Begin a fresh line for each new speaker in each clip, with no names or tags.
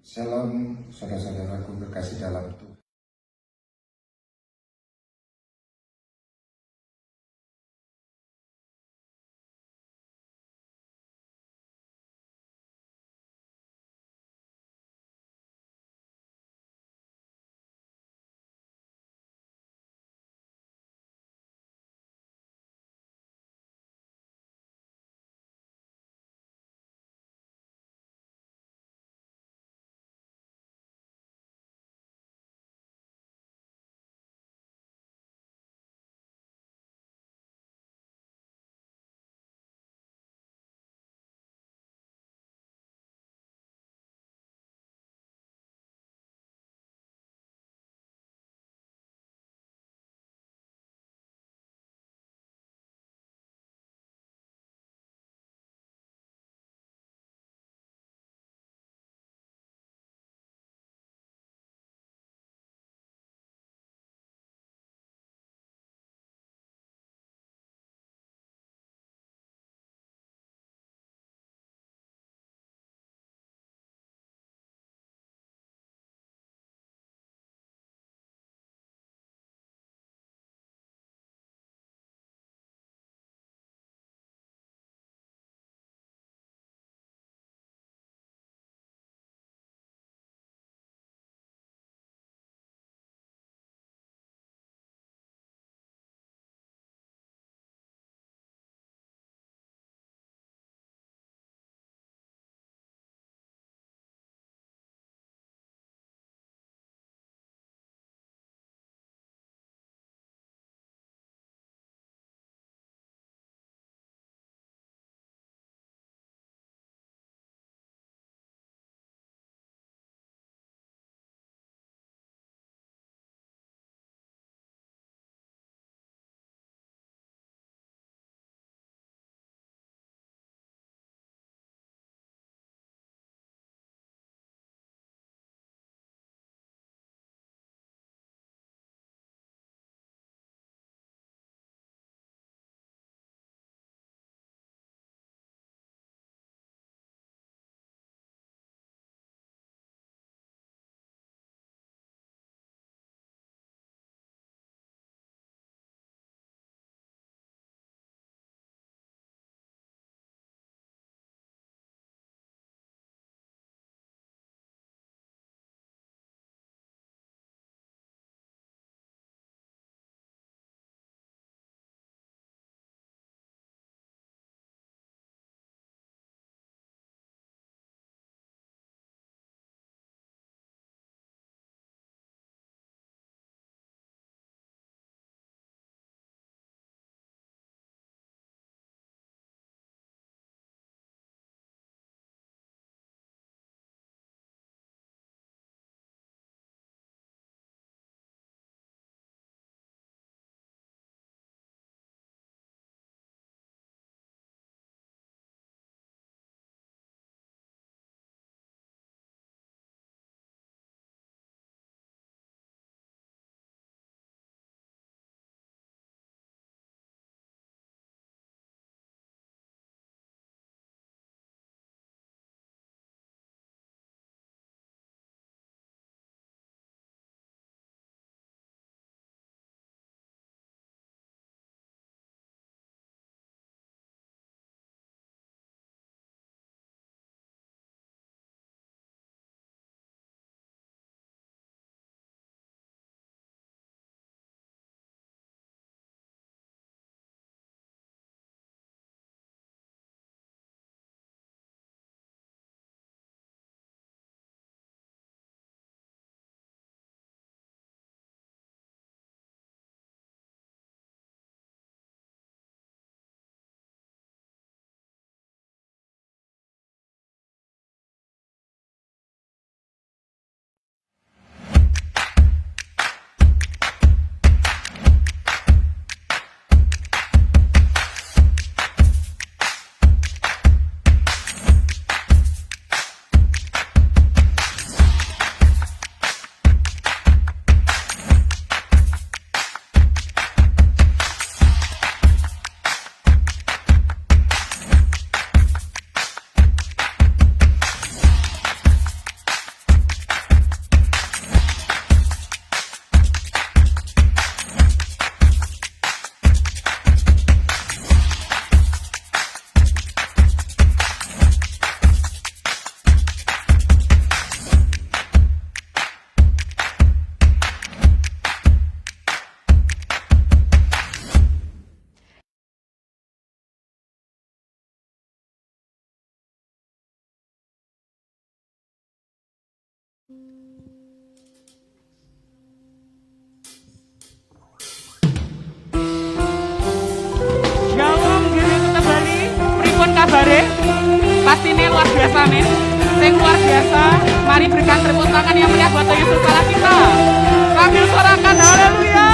Shalom, saudara-saudaraku berkasih dalam Tuhan.
Shalom diri kembali, pripun kabare? Pastinya luar biasa men. Sing luar biasa, mari berikan tepuk tangan yang meriah buat Yesus Allah kita. Sambil sorakan haleluya.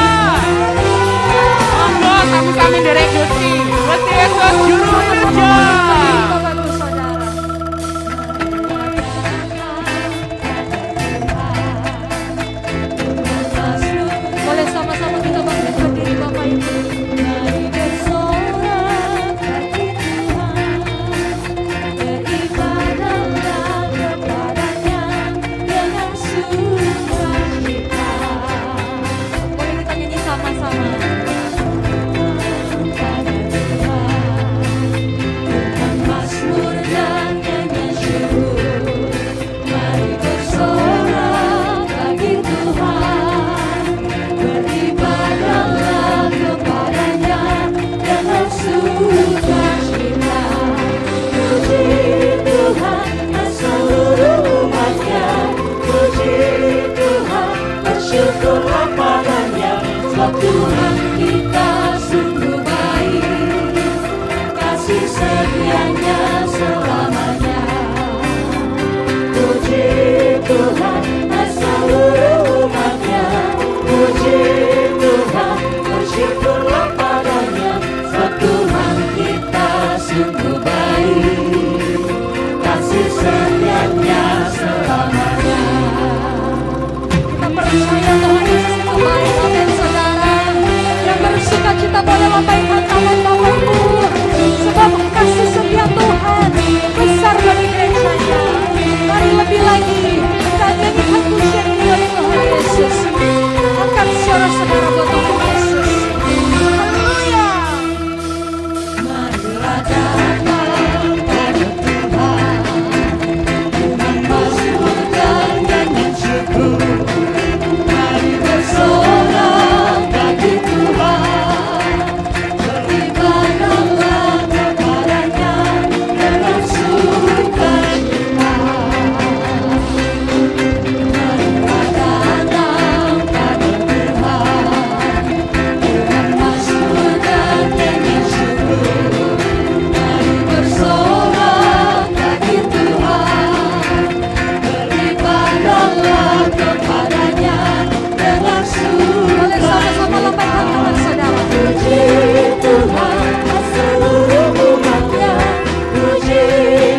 Monggo sami-sami derek Gusti. Gusti Yesus juru puja.
Boleh sama-sama kita bangkit berdiri Bapak Ibu. Mari bersorak bagi Tuhan, beribadahlah kepadanya dengan sukacita. Boleh kita nyanyi sama-sama. Pada Tuhan, dengan mazmur dan nyanyian syukur. Mari bersorak bagi Tuhan, beribadahlah kepadanya dengan sukacita. Puji Tuhan seluruh umatnya, puji Tuhan, bersyukurlah padanya. Sebab Tuhan kita sungguh baik, kasih setianya selamanya. Puji Tuhan seluruh umatnya, puji Tuhan, bersyukurlah padanya. Sebab Tuhan kita sungguh baik, kasih setianya selamanya. Kita percaya Tuhan Yesus itu baik, amin saudara. Yang bersuka cita boleh lambaikan tangan Bapak Ibu. Sebab kasih setia Tuhan besar bagi gerejanya. Mari lebih lagi kita nyanyikan pujian Tuhan Yesus. Angkat suara saudara buat Tuhan Yesus. Haleluya. Marilah datang pada Tuhan dengan mazmur dan nyanyian syukur. Mari bersorak bagi Tuhan, beribadahlah kepadanya dengan sukacita. Marilah datang pada Tuhan dengan mazmur dan nyanyian syukur. Mari bersorak bagi Tuhan, beribadahlah kepadanya dengan sukacita. Boleh sama-sama lambaikan tangan saudara. Puji Tuhan seluruh umatnya, puji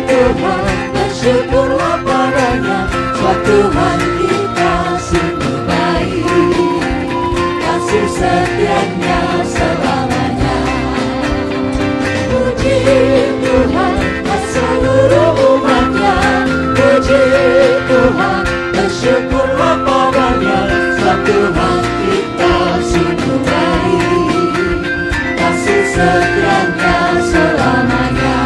Tuhan, bersyukurlah padanya. Sebab Tuhan kita sungguh baik, kasih setianya selamanya. Puji Tuhan seluruh umatnya, puji Tuhan, bersyukurlah padanya. Sebab Tuhan kita sungguh baik, kasih setianya selamanya.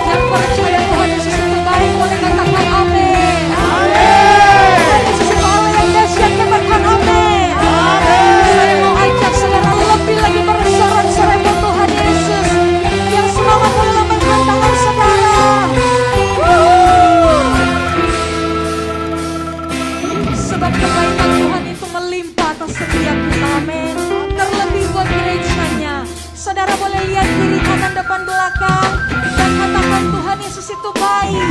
Yang percaya Tuhan Yesus itu baik boleh katakan amin. Tuhan Yesus itu Allah yang dahsyat, katakan amin. Saya mau ajak saudara lebih lagi bersorak-sorai buat Tuhan Yesus. Yang selamat boleh lambaikan tangan saudara. Sebab kebaikan Tuhan itu melimpah atas setiap kita, amin. Terlebih buat gerejanya. Saudara boleh lihat kiri kanan depan belakang dan katakan Tuhan Yesus itu baik.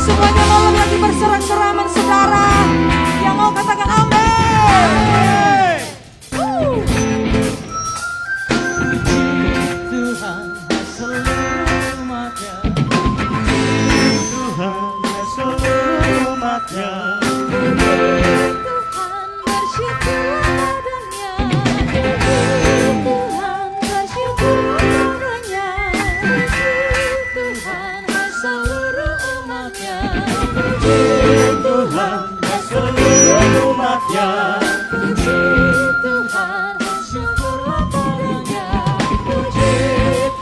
Semuanya mau lebih lagi bersorak-sorai, amin saudara. Yang mau katakan amin.
Tuhan seluruh umatnya, Tuhan seluruh umatnya.
Tuhan bersyukurlah padanya, Tuhan bersyukurlah padanya. Tuhan seluruh umatnya,
Tuhan seluruh umatnya.
Tuhan bersyukurlah padanya.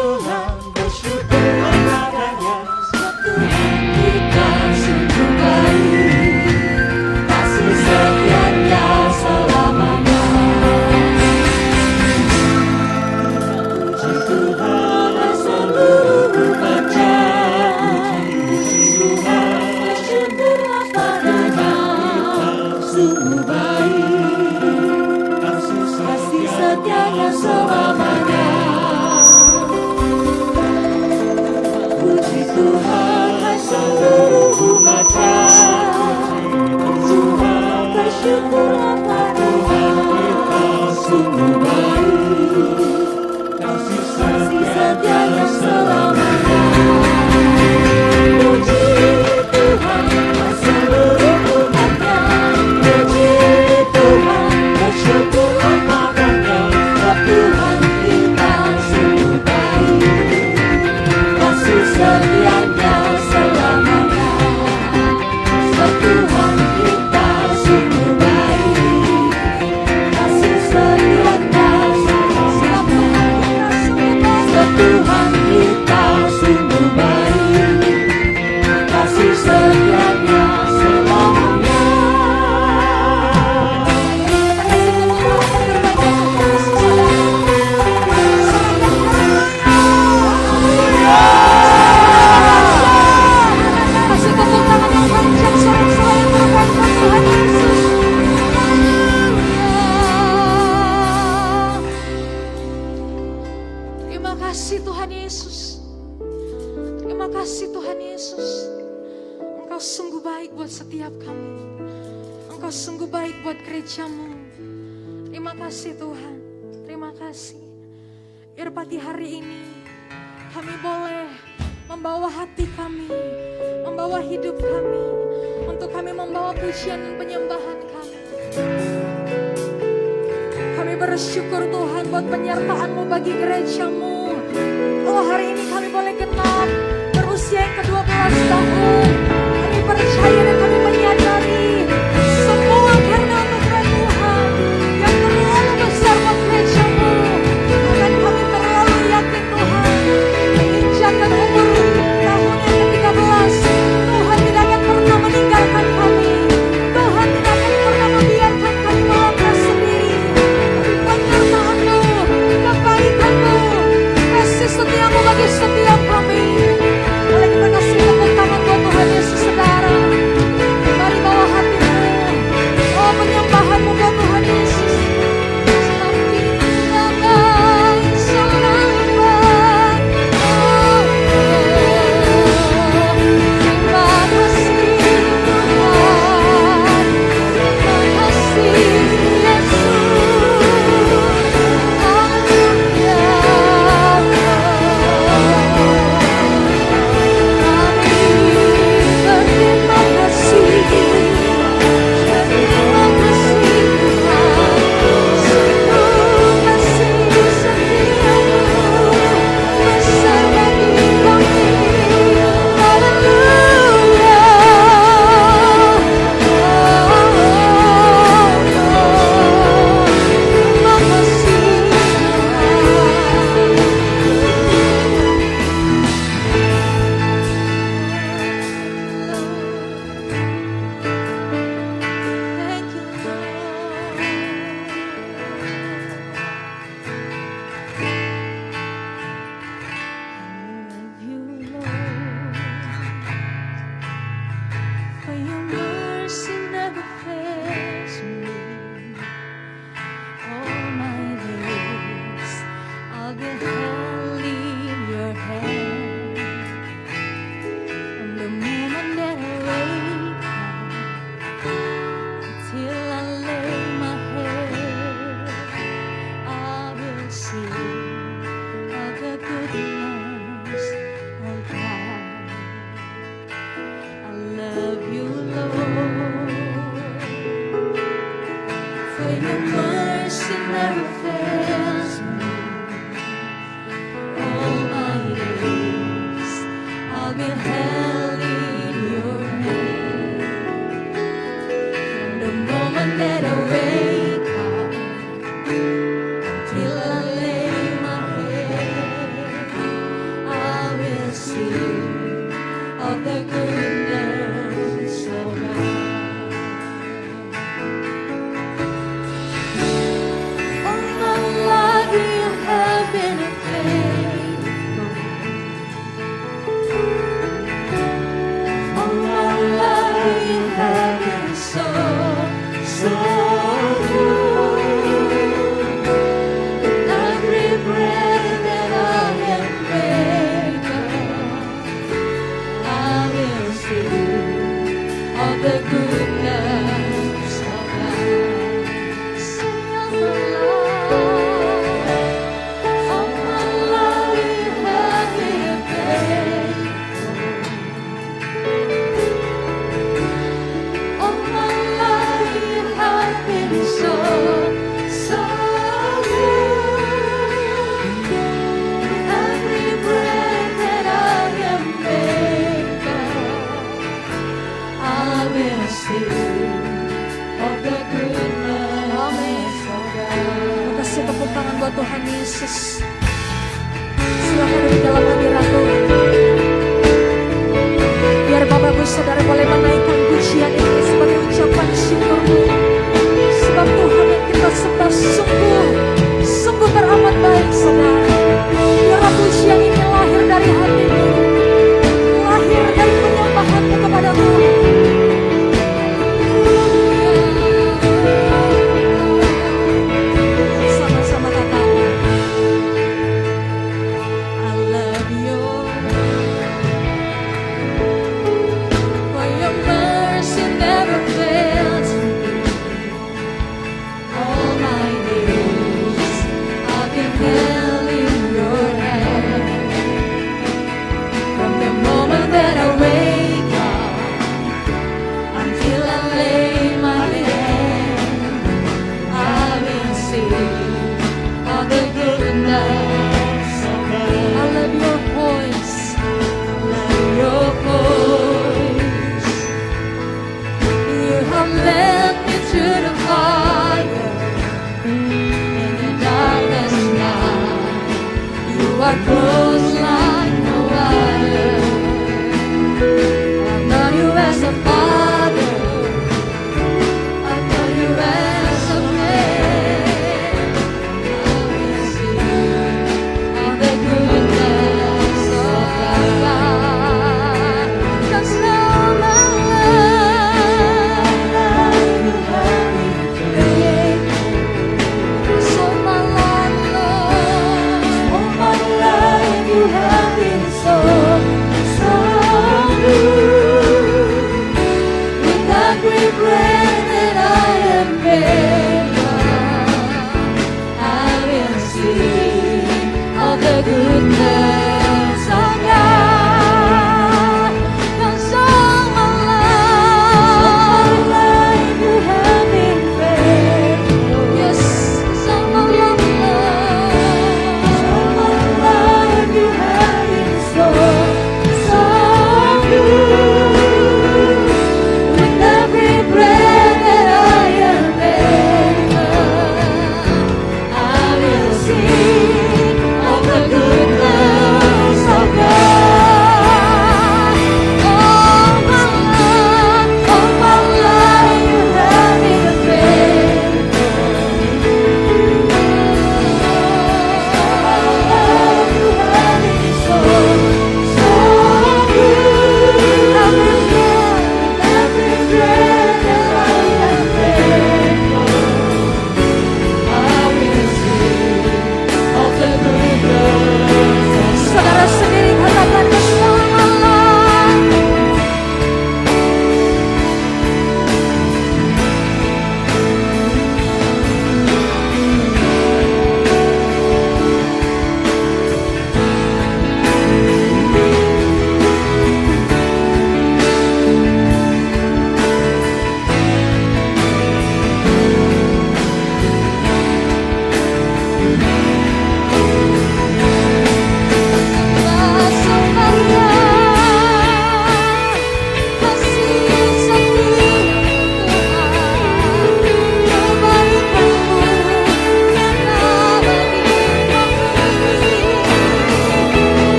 Tuhan bersyukurlah padanya.
Sebab Tuhan kita sungguh baik, Terima kasih Tuhan Yesus. Engkau sungguh baik buat setiap kami. Engkau sungguh baik buat gerejamu. Terima kasih Tuhan. Terima kasih. Biar pagi hari ini kami boleh membawa hati kami, membawa hidup kami, untuk kami membawa pujian dan penyembahan kami. Kami bersyukur Tuhan buat penyertaan-Mu bagi gereja-Mu. Kalau hari ini kami boleh genap berusia yang ke-12 tahun, kami percaya dan kami menyadari semua karena anugerah Tuhan yang terlalu besar buat gereja-Mu. Akan kami terlalu yakin Tuhan, menginjakkan umur tahun yang ke-13, Tuhan tidak akan pernah meninggalkan kami. Tuhan tidak akan pernah membiarkan kami melangkah sendiri. Tapi penyertaan-Mu, kebaikan-Mu, kasih setiamu bagi setiap kami. Oleh kita kasih tepuk tangan buat Tuhan Yesus saudara. Mari bawa hatimu, bawa penyembahanmu buat Tuhan Yesus. Semakin damai selamat. Terima kasih Tuhan, terima kasih Yesus. Haleluya. Berterima kasih, berterima kasih Tuhan, sungguh kasih setiamu besar bagi kami. Haleluya. Terima kasih Thank you, for your mercy never fails me. All my days I'll be held in your hand. From the moment that I wake up till I lay my head, I will sing of the goodness of God. I love you, Lord, for your mercy never fails me. All my days I'll be held in your hand. From the moment that I wake up till I lay my head, I will sing of the goodness of God. All my life you have been faithful. All my life you have been so, so good. Every breath that I am making, I will sing of the goodness of God. Sing of the Lord. All my life you have been faithful. All my life you have been so, so good. Every breath that I am making, I will sing of the goodness of God. Kasih tepuk tangan buat Tuhan Yesus. Silakan di dalam hadirat-Mu. Biar Bapak Ibu Saudara boleh menaikkan pujian ini sebagai ucapan syukur-Mu. Sebab Tuhan yang kita sembah sungguh, sungguh teramat baik Saudara. Biarlah pujian ini lahir dari hati-Mu, lahir dari penyembahan-Mu kepada-Mu. Sama-sama katakan.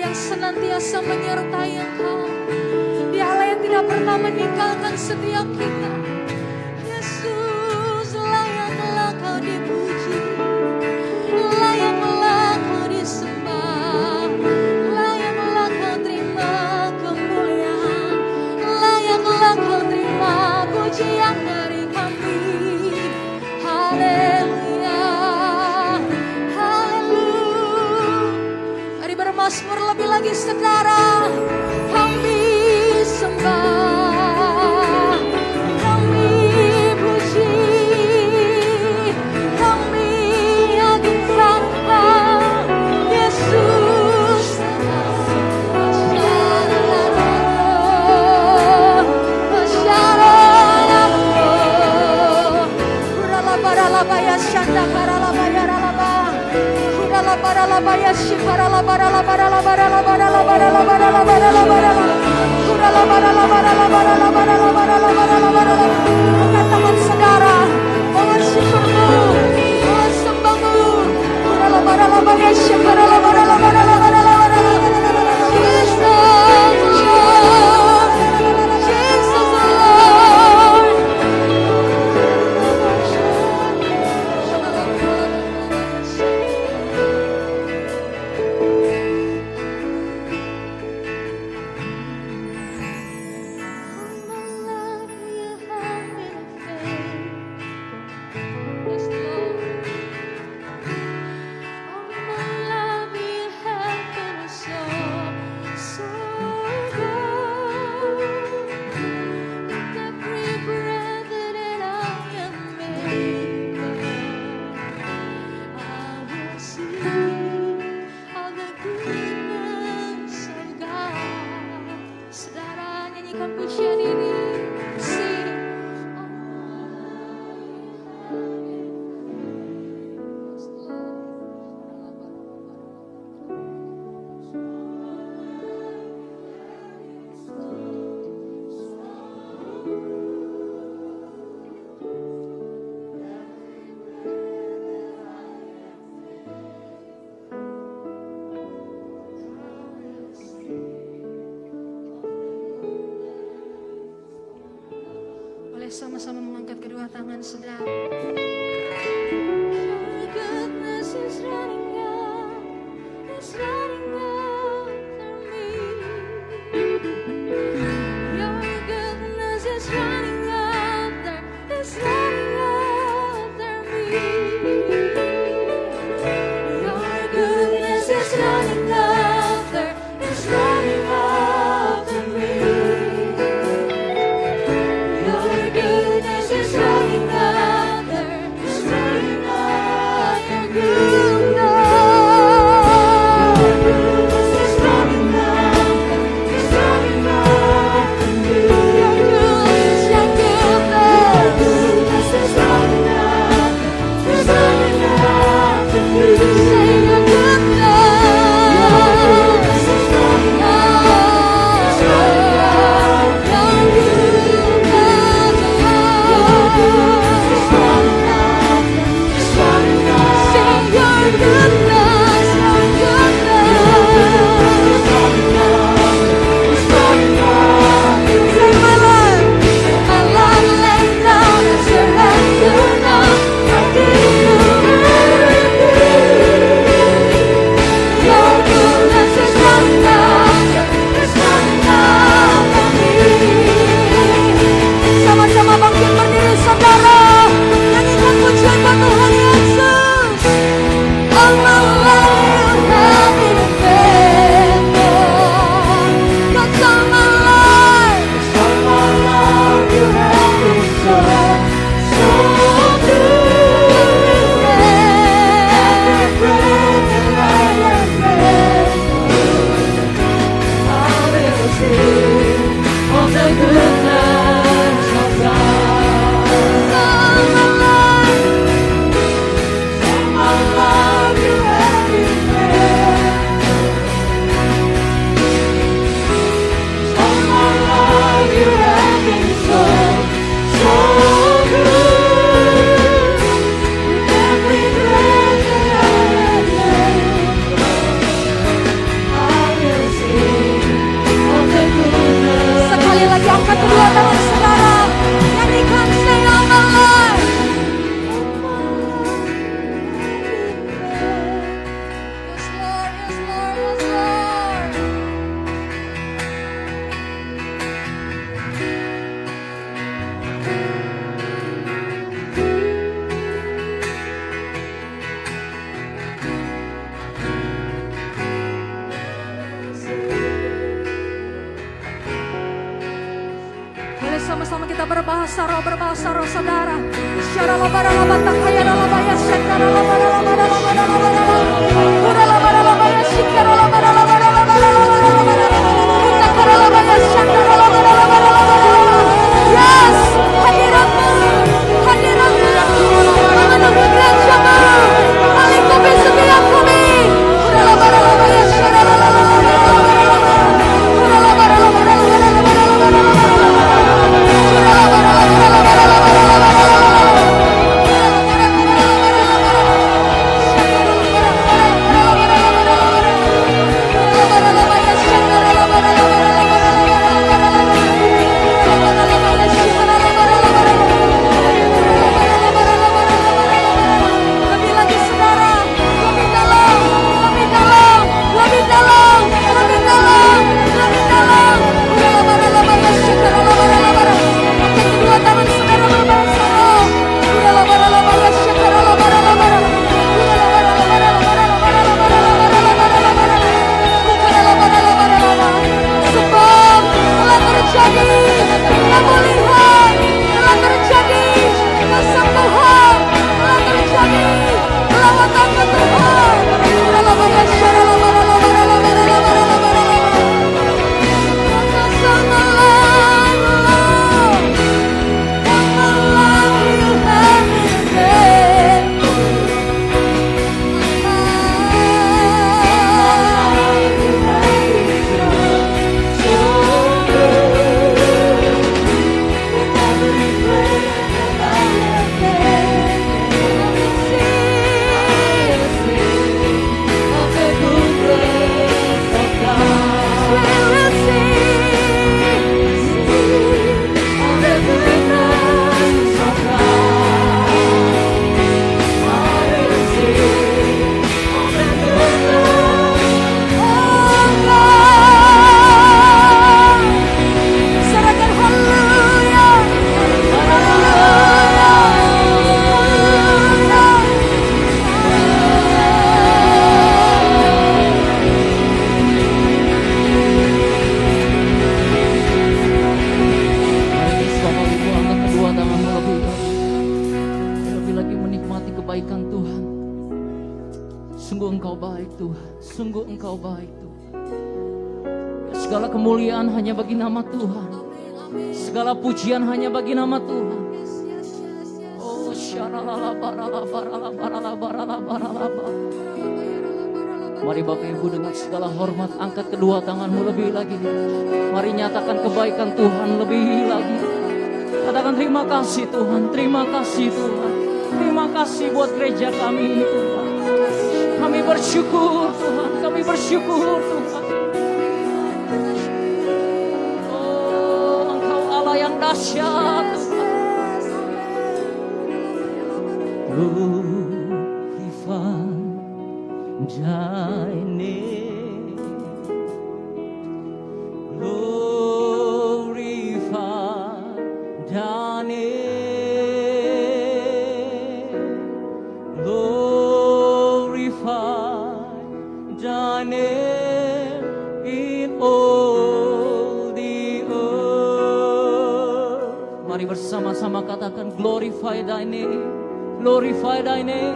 yang senantiasa menyertai Engkau. Dia Allah yang tidak pernah meninggalkan setiap kita. Yesus, layaklah Kau dipuji, layaklah Kau disembah, layaklah Kau terima kemuliaan, layaklah Kau terima pujian dari kami. Haleluya, haleluya. Mari bermazmur lebih lagi saudara. Kami sembah, kami puji, kami agungkan Kau, Yesus. Angkat tangan saudara, mohon syukurmu, mohon sembahmu. Jesus, Lord. Saudara, nyanyikan pujian ini. Sing. Boleh sama-sama mengangkat kedua tangan saudara. Your goodness is running out, it's running after me. Your goodness is running after, it's running after me. Your goodness is running after, it's running after me. Your goodness is running after, it's running after goodness. kita berbahasa roh saudara. Syara labara labata kaya labaya syakara labara labara labara labara. Ura labara labaya syakara labara labara labara labara. Utakara labaya syakara labara labara labara. Yes, hadiratmu, hadiratmu. Memenuhi gerejamu. Melingkupi setiap kami. Ura labara labaya syakara labara labara labara. Ura labara labara labara labara lebih lagi saudara, lebih dalam, lebih dalam, lebih dalam, lebih dalam, lebih dalam. Angkat kedua tangan saudara berbahasa roh. Sebab telah terjadi pemulihan, telah terjadi kesembuhan, telah terjadi lawatan Tuhan.
Sungguh Engkau baik Tuhan. Segala kemuliaan hanya bagi nama Tuhan. Segala pujian hanya bagi nama Tuhan. Oh syaralabaralabaralabaralabaralabaralabar. Mari Bapak Ibu dengan segala hormat angkat kedua tanganmu lebih lagi. Mari nyatakan kebaikan Tuhan lebih lagi. Katakan terima kasih Tuhan, terima kasih Tuhan. Terima kasih buat gereja kami ini Tuhan. Kami bersyukur Tuhan, kami bersyukur Tuhan. Oh, Engkau Allah yang dahsyat Tuhan. Glorify thy name. Glorify thy name. Thy name in all the earth. Mari bersama-sama katakan glorify thy name, glorify thy name.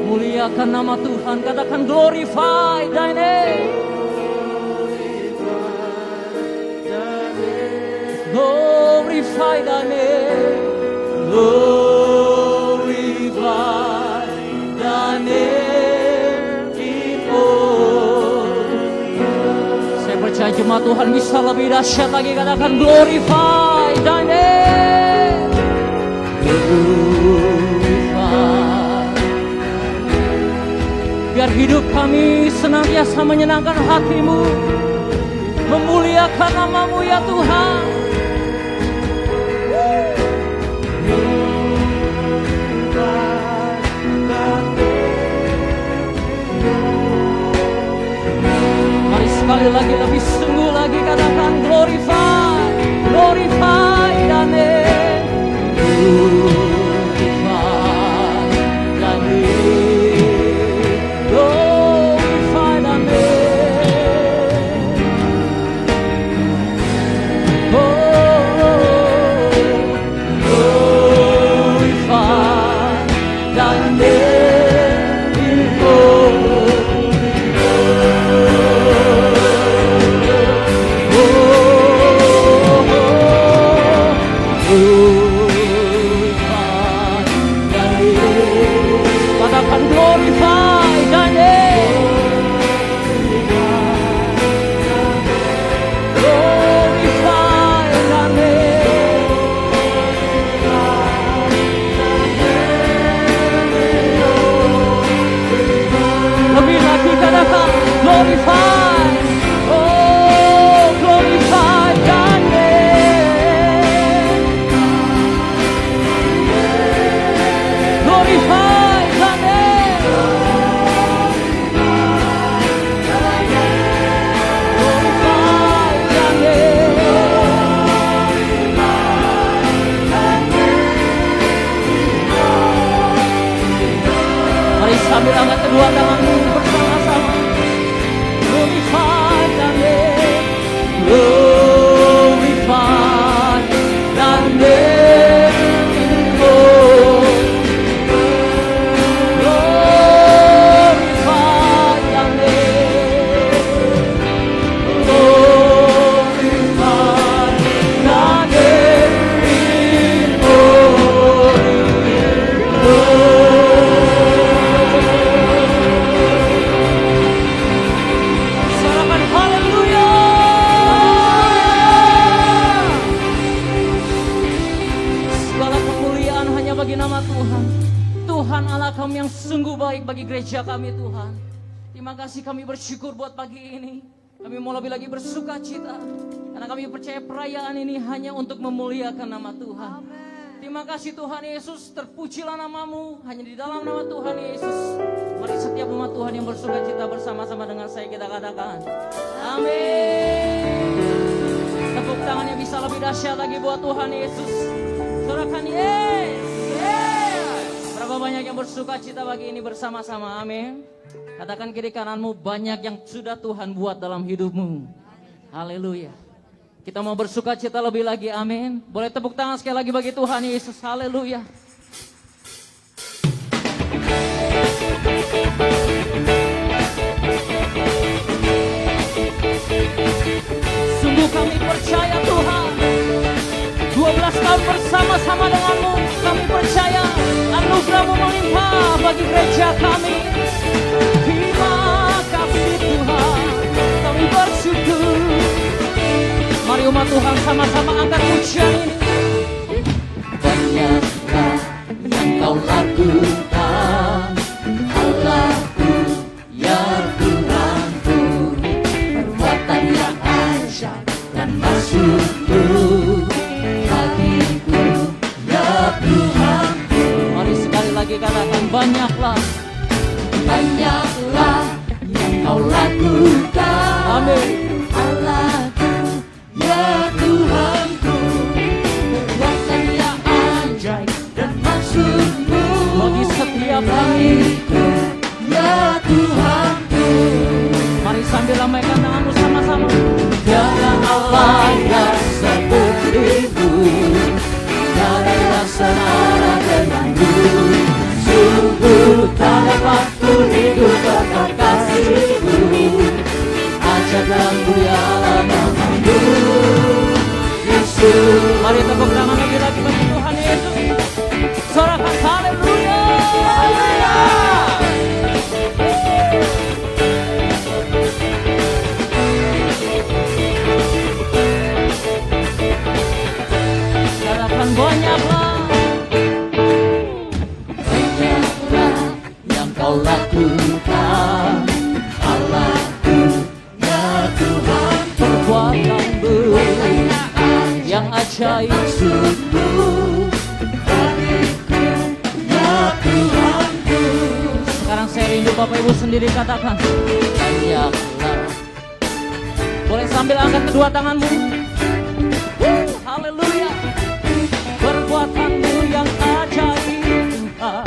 Muliakan nama Tuhan, katakan glorify thy name. Glorify thy name. Glorify thy name in all. Saya percaya jemaat Tuhan bisa lebih dahsyat lagi, katakan glorify thy name. Glorify. Biar hidup kami senantiasa menyenangkan hati-Mu, memuliakan nama-Mu ya Tuhan. Mari sekali lagi lebih sungguh lagi katakan glorify, glorify thy name. Glorify thy name. Glorify thy name. Tuhan. Tuhan Allah kami yang sungguh baik bagi gereja kami Tuhan. Terima kasih kami bersyukur buat pagi ini. Kami mau lebih lagi bersuka cita. Karena kami percaya perayaan ini hanya untuk memuliakan nama Tuhan. Terima kasih Tuhan Yesus, terpujilah namamu hanya di dalam nama Tuhan Yesus. Mari setiap umat Tuhan yang bersuka cita bersama-sama dengan saya kita katakan amin. Tepuk tangan yang bisa lebih dahsyat lagi buat Tuhan Yesus. Sorakan yes, yes. Berapa banyak yang bersuka cita pagi ini bersama-sama, amin. Katakan kiri kananmu, banyak yang sudah Tuhan buat dalam hidupmu. Haleluya. Kita mau bersuka cita lebih lagi, amin. Boleh tepuk tangan sekali lagi bagi Tuhan Yesus, haleluya. Sungguh kami percaya Tuhan, 12 tahun bersama-sama denganmu, kami percaya anugerah-Mu melimpah bagi gereja kami. Terima kasih Tuhan, kami bersyukur. Mari umat Tuhan sama-sama angkat pujian ini.
Banyaklah yang kau lakukan, Allahku, ya Tuhanku. Perbuatan yang ajaib dan maksudmu bagiku, ya Tuhanku.
Mari sekali lagi katakan banyaklah.
Banyaklah yang kau lakukan,
Amin.
Allahku, ya Tuhanku. Perbuatan yang ajaib dan maksudmu
Bagi setiap kami,
bagiku, ya Tuhanku.
mari sambil lambaikan tanganmu sama-sama.
Tiada Allah yang seperti-Mu, tiada yang senara denganmu. Sungguh tak dapat ku hidup tanpa kasih-Mu. Ajaib dan mulialah nama-Mu, Yesus.
Mari tepuk tangan lagi bagi Tuhan Yesus. Sorakan haleluya. Katakan banyaklah.
Banyaklah yang kau lakukan, Allahku, ya Tuhan.
Perbuatan-Mu yang ajaib.
Maksud-Mu bagiku, ya Tuhanku.
Sekarang saya rindu Bapak Ibu sendiri katakan banyaklah. Boleh sambil angkat kedua tanganmu. Haleluya. Perbuatan-Mu yang ajaib Tuhan.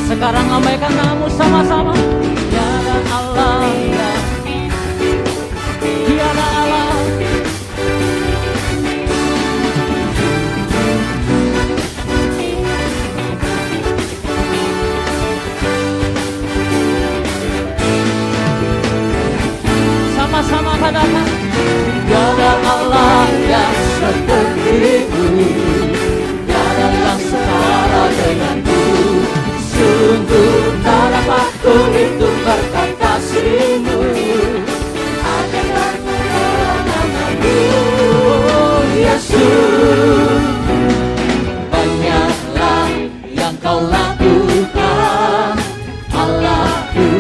Sekarang lambaikan tanganmu sama-sama. Tiada Allah yang tiada Allah. Sama-sama katakan
Tiada Allah yang seperti-Mu, tiada yang setara denganmu. Sungguh tak dapat ku hidup berkat kasih-Mu. Ajaib dan mulia nama-Mu, Yesus. Banyaklah yang kau lakukan, Allahku,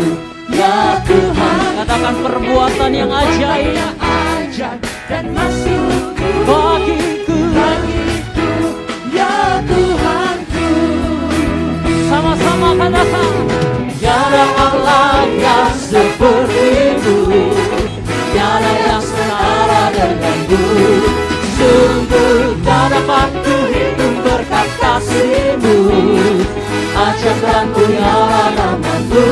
ya Tuhan.
katakan perbuatan yang ajaib
Ajaib dan maksud-Mu
bagiku.
bagiku, ya Tuhanku.
Sama-sama katakan
Tiada Allah yang seperti-Mu, tiada yang setara denganmu. Sungguh tak dapat ku hidup berkat kasih-Mu. Ajaib dan mulia nama-Mu,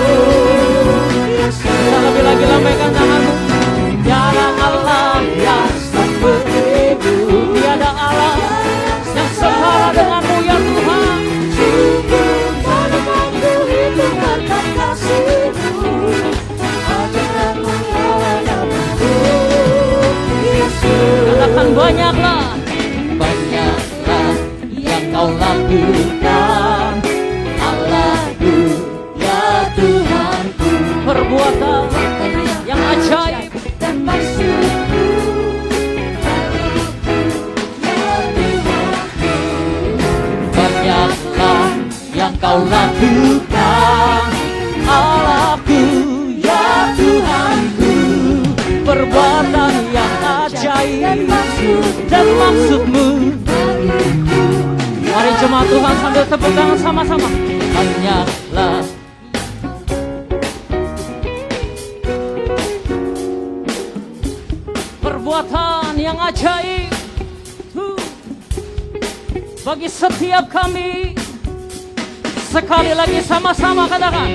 kita lebih lagi lambaikan tanganmu.
tiada Allah yang seperti-Mu,
Tiada Allah yang setara denganmu ya Tuhan.
sungguh tak dapat ku hidup berkat kasih-Mu. Ajaib dan mulia nama-Mu, Yesus.
Katakan banyaklah.
Banyaklah yang kau lakukan, Allahku, ya Tuhanku.
Perbuatan yang ajaib
dan maksud-Mu
kau lakukan, Allahku, ya Tuhanku, perbuatan yang ajaib dan maksudmu. Mari jemaat Tuhan sambil tepuk tangan sama-sama. Hanyalah perbuatan yang ajaib bagi setiap kami. Sekali lagi sama-sama katakan,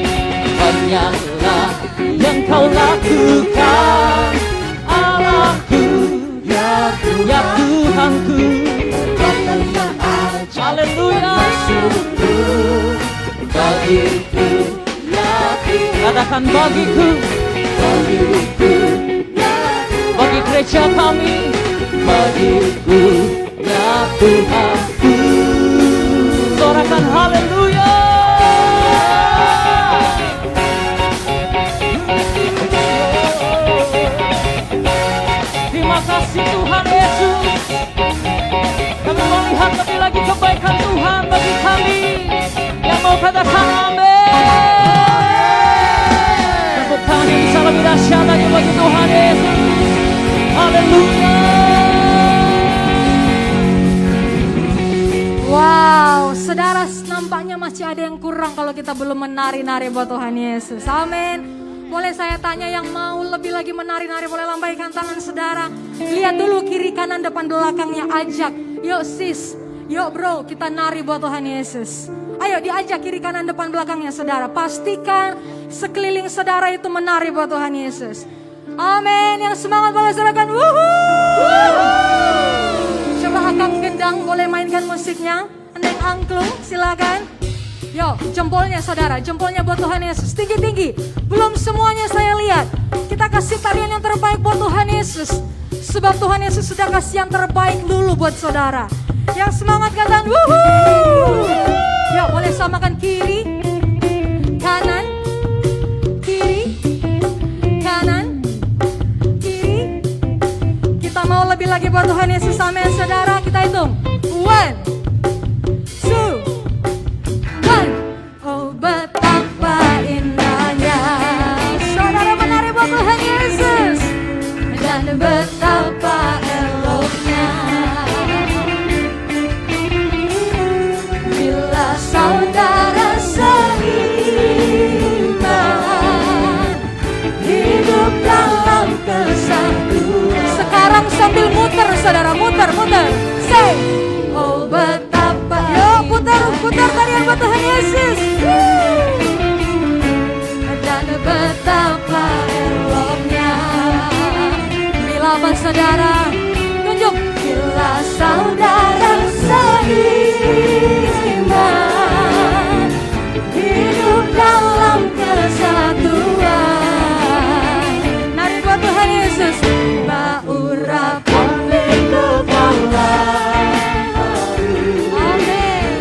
hanyalah yang kau lakukan, Allahku, ya Tuhanku. Haleluya. Bagiku, ya Tuhan. Katakan bagiku, bagi gereja kami, bagiku, ya Tuhanku. Sorakan haleluya. Terima kasih Tuhan Yesus. Kami melihat lebih lagi kebaikan Tuhan bagi kami. Yang mau katakan amin. Tepuk tangan yang bisa lebih dahsyat lagi bagi Tuhan Yesus. Haleluya.
Wow, saudara, nampaknya masih ada yang kurang kalau kita belum menari-nari buat Tuhan Yesus. Amin. Boleh saya tanya yang mau lebih lagi menari-nari, boleh lambaikan tangan saudara. Lihat dulu kiri kanan depan belakangnya, ajak. Yuk sis, yuk bro, kita nari buat Tuhan Yesus. Ayo diajak kiri kanan depan belakangnya saudara. Pastikan sekeliling saudara itu menari buat Tuhan Yesus. Amin. Yang semangat boleh saudarakan. Coba Akang Gendang boleh mainkan musiknya. Neng Angklung silakan. Yo, jempolnya saudara, jempolnya buat Tuhan Yesus. Tinggi-tinggi, belum semuanya saya lihat. Kita kasih tarian yang terbaik buat Tuhan Yesus. Sebab Tuhan Yesus sudah kasih yang terbaik dulu buat saudara. Yang semangat katakan wuhuu. Yo, boleh samakan kiri, kanan, kiri, kanan, kiri. Kita mau lebih lagi buat Tuhan Yesus, amin saudara. Kita hitung, 1, 2, 1. Oh betapa indahnya saudara menari buat Tuhan Yesus. Dan betapa eloknya bila saudara seiman hidup dalam kesatuan. Sekarang sambil muter saudara, muter. Say, oh betapa. Yo putar tarian buat Tuhan Yesus. Dan betapa eloknya bila saudara tunjuk, bila saudara seiman hidup dalam kesatuan. Nari buat Tuhan Yesus. Baurapan hidup Allah, amin.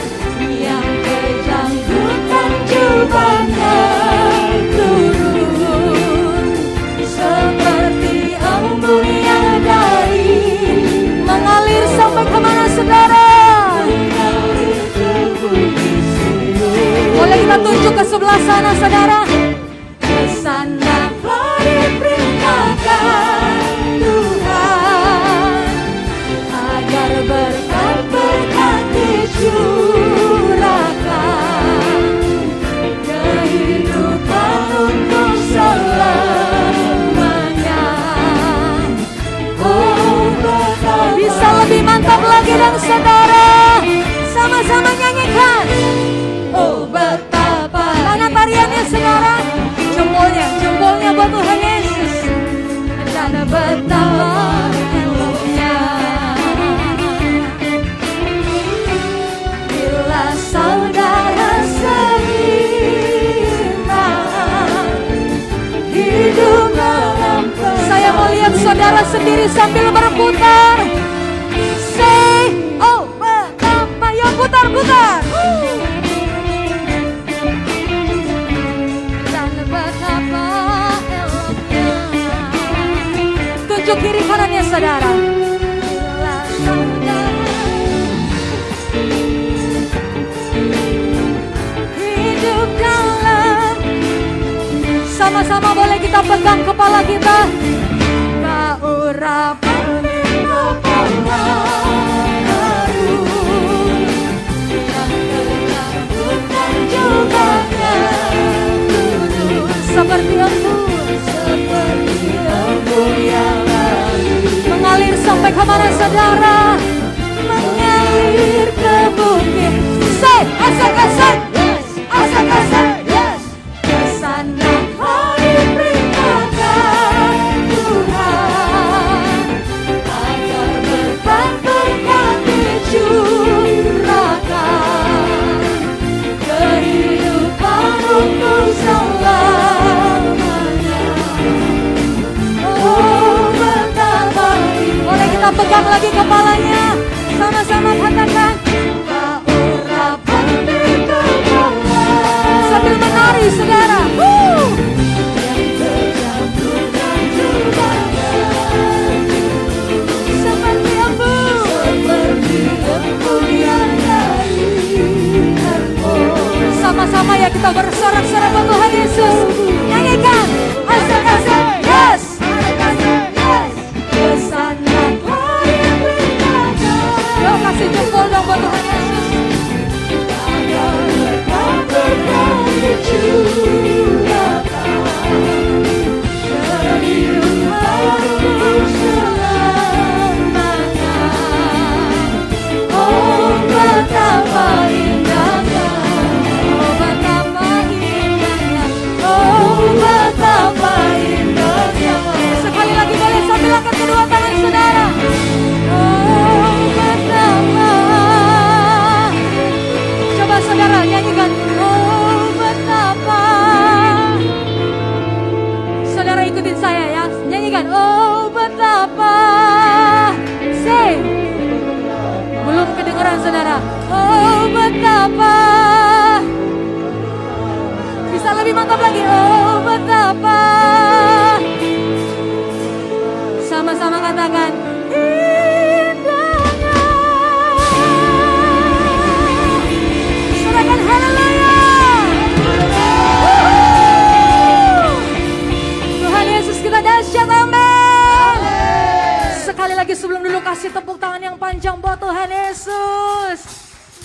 Yang kejanggutan jubahnya turun seperti embun yang dari mengalir sampai kemana saudara? Boleh kita tunjuk ke sebelah sana saudara? Ke sana diperintahkan Tuhan agar berkat-berkat dicurahkan, kehidupan untuk selamanya. Oh betapa. Bisa lebih mantap lagi dong saudara. Sama-sama nyanyikan. Oh betapa. Mana tariannya saudara? Jempolnya buat Tuhan Yesus. Dan betapa eloknya bila saudara seiman hidup dalam kesatuan. Saya mau lihat saudara sendiri sambil berputar. Say, oh betapa. Yuk putar. Dan betapa eloknya. Tunjuk kiri kanannya saudara. Bila saudara Sama-sama boleh kita pegang kepala kita. Kau urapan kepala baru yang terjangkut dan juga kudus seperti embun yang mengalir sampai kemana saudara? Mengalir ke bukit. Say, asik-asik, yes, asik-asik, yes. Kesana kau diperintahkan Tuhan agar berkat-berkat dicurahkan kehidupan untuk selamanya. Oh betapa indah. Boleh kita pegang lagi kepalanya. Sama-sama katakan kau urapan di kepala. Sambil menari saudara. Yang terjangkut dan juga seperti embun yang dari embun. Sama-sama ya kita bersorak-sorak buat Tuhan Yesus. Nyanyikan asik-asik, yes, asik-asik, yes. Kesana kau diperintahkan. Yuk kasih jempol dong buat Tuhan Yesus. Agar berkat-berkat dicurahkan kehidupan untuk selamanya. Oh betapa indahnya, oh betapa indahnya, oh betapa indahnya. Sekali lagi boleh sambil angkat kedua tangan saudara. Oh betapa. Coba saudara nyanyikan. Oh betapa. Saudara ikutin saya ya. Nyanyikan. Oh betapa. Say. Belum kedengeran saudara. Oh betapa. Bisa lebih mantap lagi. Oh betapa. Sama-sama katakan indahnya. Serahkan haleluya. Tuhan Yesus kita dahsyat, amin. Sekali lagi sebelum dulu kasih tepuk tangan yang panjang buat Tuhan Yesus.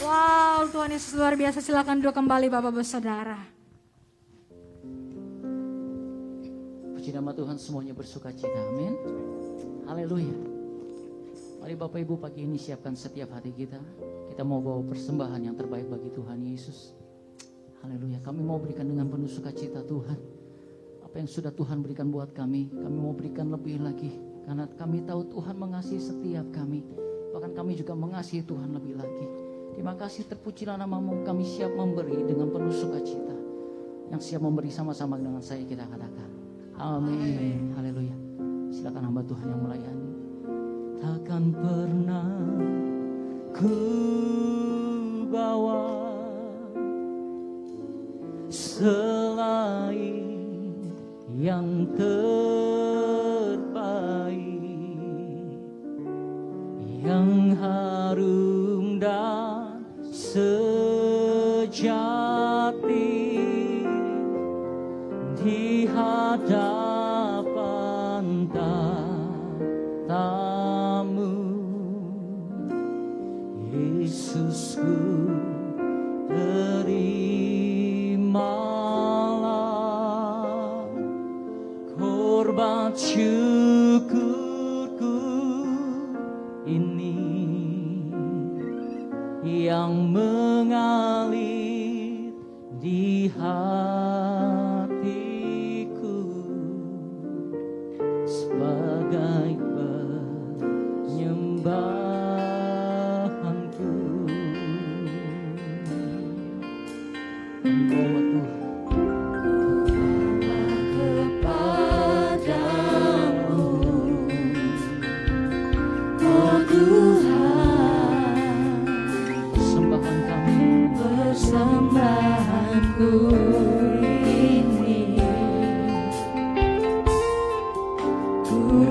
Wow, Tuhan Yesus luar biasa. Silakan duduk kembali Bapak Ibu Saudara.
Puji nama Tuhan, semuanya bersuka cita, amin. Haleluya. Mari Bapak Ibu pagi ini siapkan setiap hati kita. Kita mau bawa persembahan yang terbaik bagi Tuhan Yesus. Haleluya. Kami mau berikan dengan penuh sukacita Tuhan. Apa yang sudah Tuhan berikan buat kami mau berikan lebih lagi. Karena kami tahu Tuhan mengasihi setiap kami. Bahkan kami juga mengasihi Tuhan lebih lagi. Terima kasih, terpujilah namamu. Kami siap memberi dengan penuh sukacita. Yang siap memberi sama-sama dengan saya kita katakan amin. Haleluya. Silakan hamba Tuhan yang melayani. Takkan pernah ku bawa selain yang terbaik, yang harum dan sejati di hadapan tamu. Yesusku, terimalah korban syukurku ini yang mengalir di hatiku sebagai penyembahanku. Engkau
Kepadamu, oh Tuhan,
persembahan kami,
persembahanku ini ku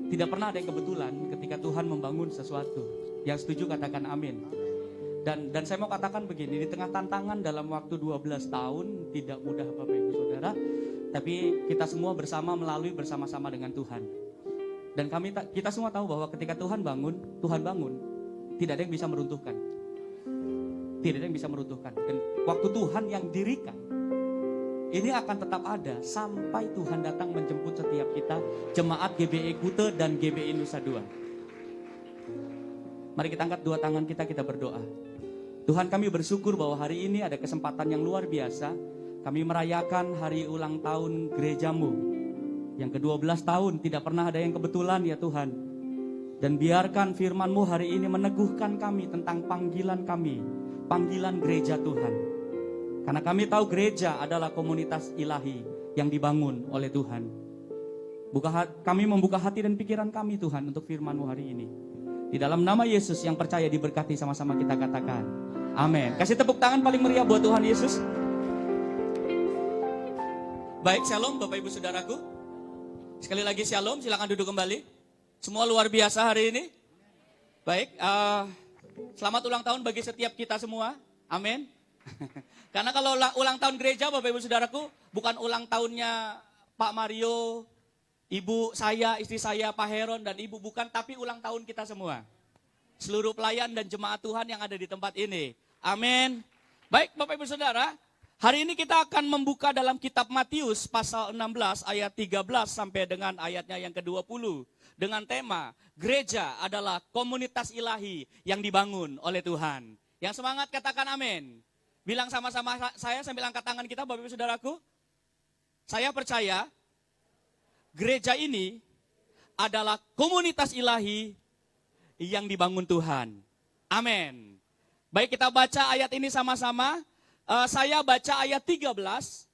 tidak pernah ada yang kebetulan ketika Tuhan membangun sesuatu. Yang setuju katakan amin. Dan saya mau katakan begini, di tengah tantangan dalam waktu 12 tahun tidak mudah Bapak Ibu Saudara, tapi kita semua bersama-sama dengan Tuhan. Dan kita semua tahu bahwa ketika Tuhan bangun, tidak ada yang bisa meruntuhkan. Tidak ada yang bisa meruntuhkan. Dan waktu Tuhan yang dirikan, ini akan tetap ada sampai Tuhan datang menjemput setiap kita, jemaat GBI Kute dan GBI Nusa Dua. Mari kita angkat dua tangan kita berdoa. Tuhan, kami bersyukur bahwa hari ini ada kesempatan yang luar biasa. Kami merayakan hari ulang tahun gerejamu. Yang ke-12 tahun, tidak pernah ada yang kebetulan ya Tuhan. Dan biarkan firman-Mu hari ini meneguhkan kami tentang panggilan kami. Panggilan gereja Tuhan. Karena kami tahu gereja adalah komunitas ilahi yang dibangun oleh Tuhan. Kami membuka hati dan pikiran kami Tuhan untuk firman-Mu hari ini. Di dalam nama Yesus yang percaya diberkati, sama-sama kita katakan amin. Kasih tepuk tangan paling meriah buat Tuhan Yesus. Baik, shalom Bapak Ibu Saudaraku. Sekali lagi shalom, silakan duduk kembali. Semua luar biasa hari ini. Baik, selamat ulang tahun bagi setiap kita semua. Amin. Karena kalau ulang tahun gereja Bapak Ibu Saudaraku, bukan ulang tahunnya Pak Mario, ibu saya, istri saya, Pak Heron dan ibu, bukan, tapi ulang tahun kita semua. Seluruh pelayan dan jemaat Tuhan yang ada di tempat ini. Amin. Baik Bapak Ibu Saudara, hari ini kita akan membuka dalam kitab Matius pasal 16 ayat 13 sampai dengan ayatnya yang ke-20. Dengan tema, gereja adalah komunitas ilahi yang dibangun oleh Tuhan. Yang semangat katakan amin. Bilang sama-sama saya sambil angkat tangan kita Bapak Ibu Saudaraku. Saya percaya gereja ini adalah komunitas ilahi yang dibangun Tuhan. Amin. Baik, kita baca ayat ini sama-sama. Saya baca ayat 13.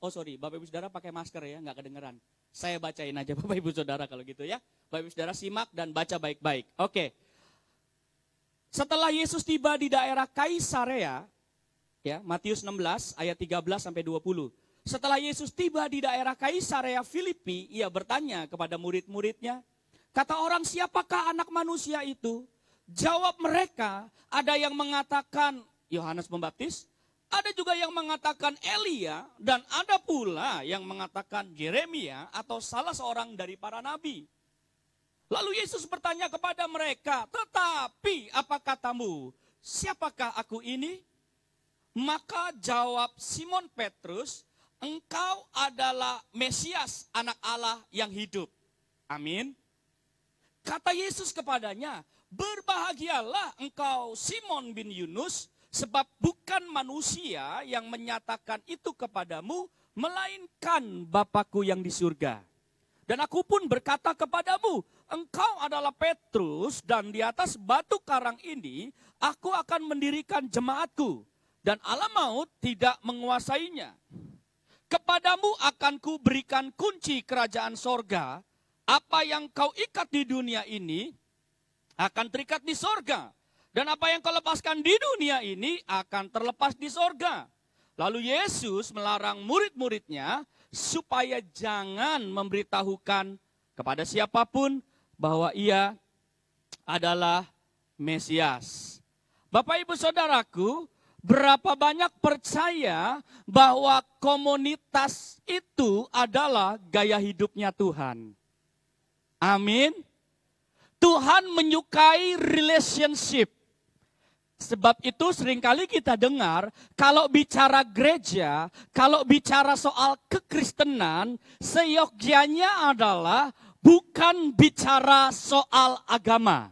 Oh sorry, Bapak Ibu Saudara pakai masker ya, nggak kedengeran. Saya bacain aja Bapak Ibu Saudara kalau gitu ya. Bapak Ibu Saudara simak dan baca baik-baik. Oke. Setelah Yesus tiba di daerah Kaisarea, ya, Matius 16 ayat 13 sampai 20. Setelah Yesus tiba di daerah Kaisarea Filipi, ia bertanya kepada murid-muridnya, kata orang, siapakah anak manusia itu? Jawab mereka, ada yang mengatakan Yohanes Pembaptis, ada juga yang mengatakan Elia, dan ada pula yang mengatakan Yeremia atau salah seorang dari para nabi. Lalu Yesus bertanya kepada mereka, tetapi apa katamu? Siapakah aku ini? Maka jawab Simon Petrus, engkau adalah Mesias, anak Allah yang hidup. Amin. Kata Yesus kepadanya, berbahagialah engkau Simon bin Yunus, sebab bukan manusia yang menyatakan itu kepadamu, melainkan Bapakku yang di surga. Dan aku pun berkata kepadamu, engkau adalah Petrus, dan di atas batu karang ini, aku akan mendirikan jemaatku, dan alam maut tidak menguasainya. Kepadamu akan ku berikan kunci kerajaan sorga, apa yang kau ikat di dunia ini, akan terikat di sorga. Dan apa yang kau lepaskan di dunia ini akan terlepas di sorga. Lalu Yesus melarang murid-muridnya supaya jangan memberitahukan kepada siapapun bahwa ia adalah Mesias. Bapak Ibu Saudaraku, berapa banyak percaya bahwa komunitas itu adalah gaya hidupnya Tuhan? Amin. Tuhan menyukai relationship. Sebab itu seringkali kita dengar, kalau bicara gereja, kalau bicara soal kekristenan, seyogyanya adalah bukan bicara soal agama.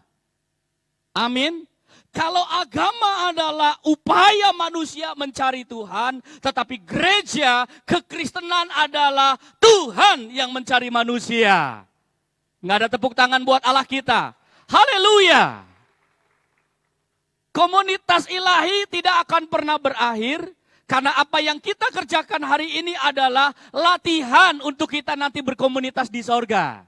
Amin. Kalau agama adalah upaya manusia mencari Tuhan, tetapi gereja, kekristenan adalah Tuhan yang mencari manusia. Nggak ada tepuk tangan buat Allah kita. Haleluya. Komunitas ilahi tidak akan pernah berakhir, karena apa yang kita kerjakan hari ini adalah latihan untuk kita nanti berkomunitas di sorga.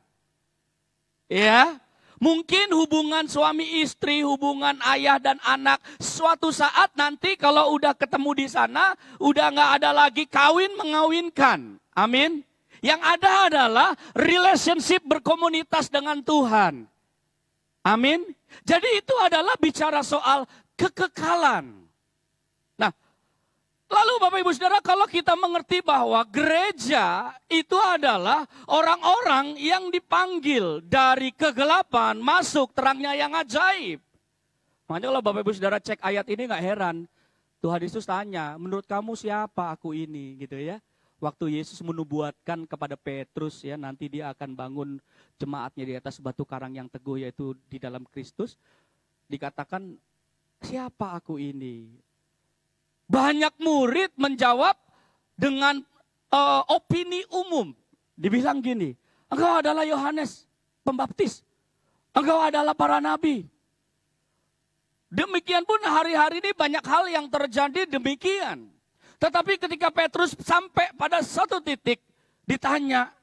Ya, mungkin hubungan suami istri, hubungan ayah dan anak, suatu saat nanti kalau udah ketemu di sana, udah nggak ada lagi kawin mengawinkan. Amin.
Yang ada adalah relationship berkomunitas dengan Tuhan. Amin. Jadi itu adalah bicara soal kekekalan. Nah, lalu Bapak Ibu Saudara, kalau kita mengerti bahwa gereja itu adalah orang-orang yang dipanggil dari kegelapan masuk terangnya yang ajaib. Makanya kalau Bapak Ibu Saudara cek ayat ini gak heran. Tuhan Yesus tanya, menurut kamu siapa aku ini gitu ya. Waktu Yesus menubuatkan kepada Petrus ya, nanti dia akan bangun jemaatnya di atas batu karang yang teguh yaitu di dalam Kristus. Dikatakan, siapa aku ini? Banyak murid menjawab dengan opini umum. Dibilang gini, engkau adalah Yohanes Pembaptis. Engkau adalah para nabi. Demikian pun hari-hari ini banyak hal yang terjadi demikian. Tetapi ketika Petrus sampai pada satu titik ditanya,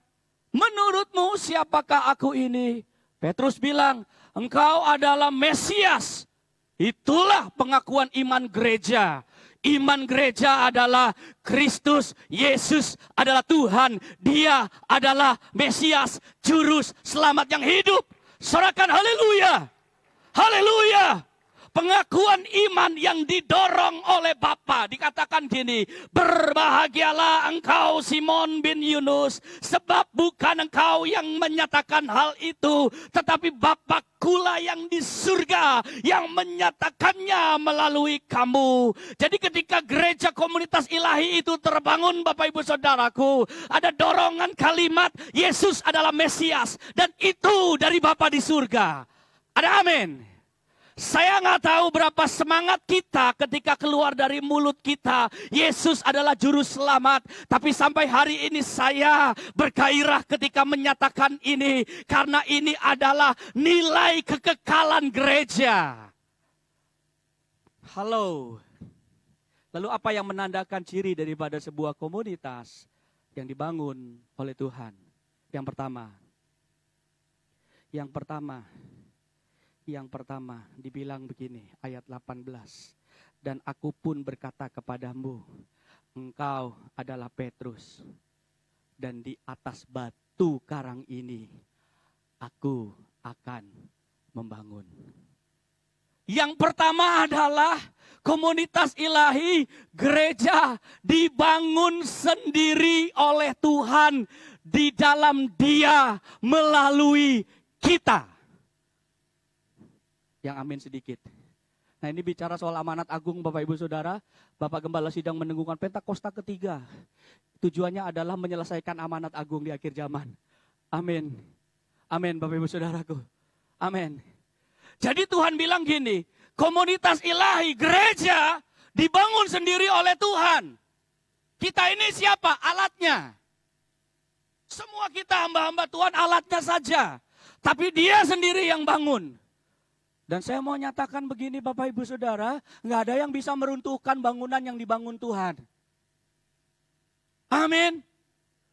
menurutmu siapakah aku ini? Petrus bilang, engkau adalah Mesias. Itulah pengakuan iman gereja. Iman gereja adalah Kristus Yesus adalah Tuhan. Dia adalah Mesias, Juru Selamat yang hidup. Sorakan haleluya. Haleluya. Pengakuan iman yang didorong oleh Bapa. Dikatakan gini, berbahagialah engkau Simon bin Yunus, sebab bukan engkau yang menyatakan hal itu, tetapi Bapakku yang di surga yang menyatakannya melalui kamu. Jadi ketika gereja komunitas ilahi itu terbangun Bapak Ibu Saudaraku, ada dorongan kalimat Yesus adalah Mesias, dan itu dari Bapa di surga. Ada amin. Saya nggak tahu berapa semangat kita ketika keluar dari mulut kita, Yesus adalah Juru Selamat. Tapi sampai hari ini saya bergairah ketika menyatakan ini. Karena ini adalah nilai kekekalan gereja. Halo. Lalu apa yang menandakan ciri daripada sebuah komunitas yang dibangun oleh Tuhan? Yang pertama dibilang begini, ayat 18. Dan aku pun berkata kepadamu, engkau adalah Petrus, dan di atas batu karang ini aku akan membangun. Yang pertama adalah komunitas ilahi, gereja dibangun sendiri oleh Tuhan di dalam Dia melalui kita. Yang amin sedikit. Nah ini bicara soal amanat agung Bapak Ibu Saudara. Bapak Gembala sidang menenggungkan Pentakosta ketiga. Tujuannya adalah menyelesaikan amanat agung di akhir zaman. Amin. Amin Bapak Ibu Saudaraku. Amin. Jadi Tuhan bilang gini, komunitas ilahi, gereja dibangun sendiri oleh Tuhan. Kita ini siapa? Alatnya. Semua kita hamba-hamba Tuhan alatnya saja. Tapi Dia sendiri yang bangun. Dan saya mau nyatakan begini Bapak Ibu Saudara, nggak ada yang bisa meruntuhkan bangunan yang dibangun Tuhan. Amin.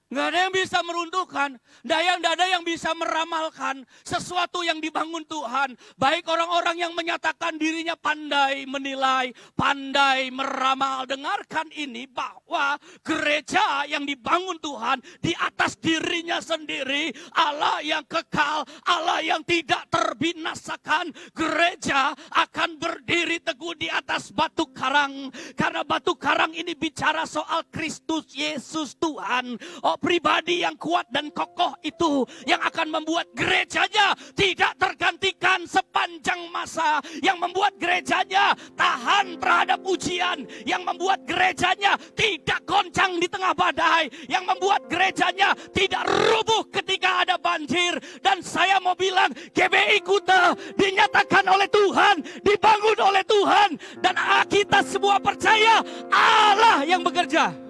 Nggak ada yang bisa meruntuhkan, nggak ada yang bisa meramalkan sesuatu yang dibangun Tuhan. Baik orang-orang yang menyatakan dirinya pandai menilai, pandai meramal. Dengarkan ini bahwa gereja yang dibangun Tuhan di atas dirinya sendiri, Allah yang kekal, Allah yang tidak terbinasakan. Gereja akan berdiri teguh di atas batu karang. Karena batu karang ini bicara soal Kristus Yesus Tuhan. Pribadi yang kuat dan kokoh itu yang akan membuat gerejanya tidak tergantikan sepanjang masa, yang membuat gerejanya tahan terhadap ujian, yang membuat gerejanya tidak goncang di tengah badai, yang membuat gerejanya tidak rubuh ketika ada banjir. Dan saya mau bilang, GBI Kuta dinyatakan oleh Tuhan, dibangun oleh Tuhan, dan kita semua percaya Allah yang bekerja.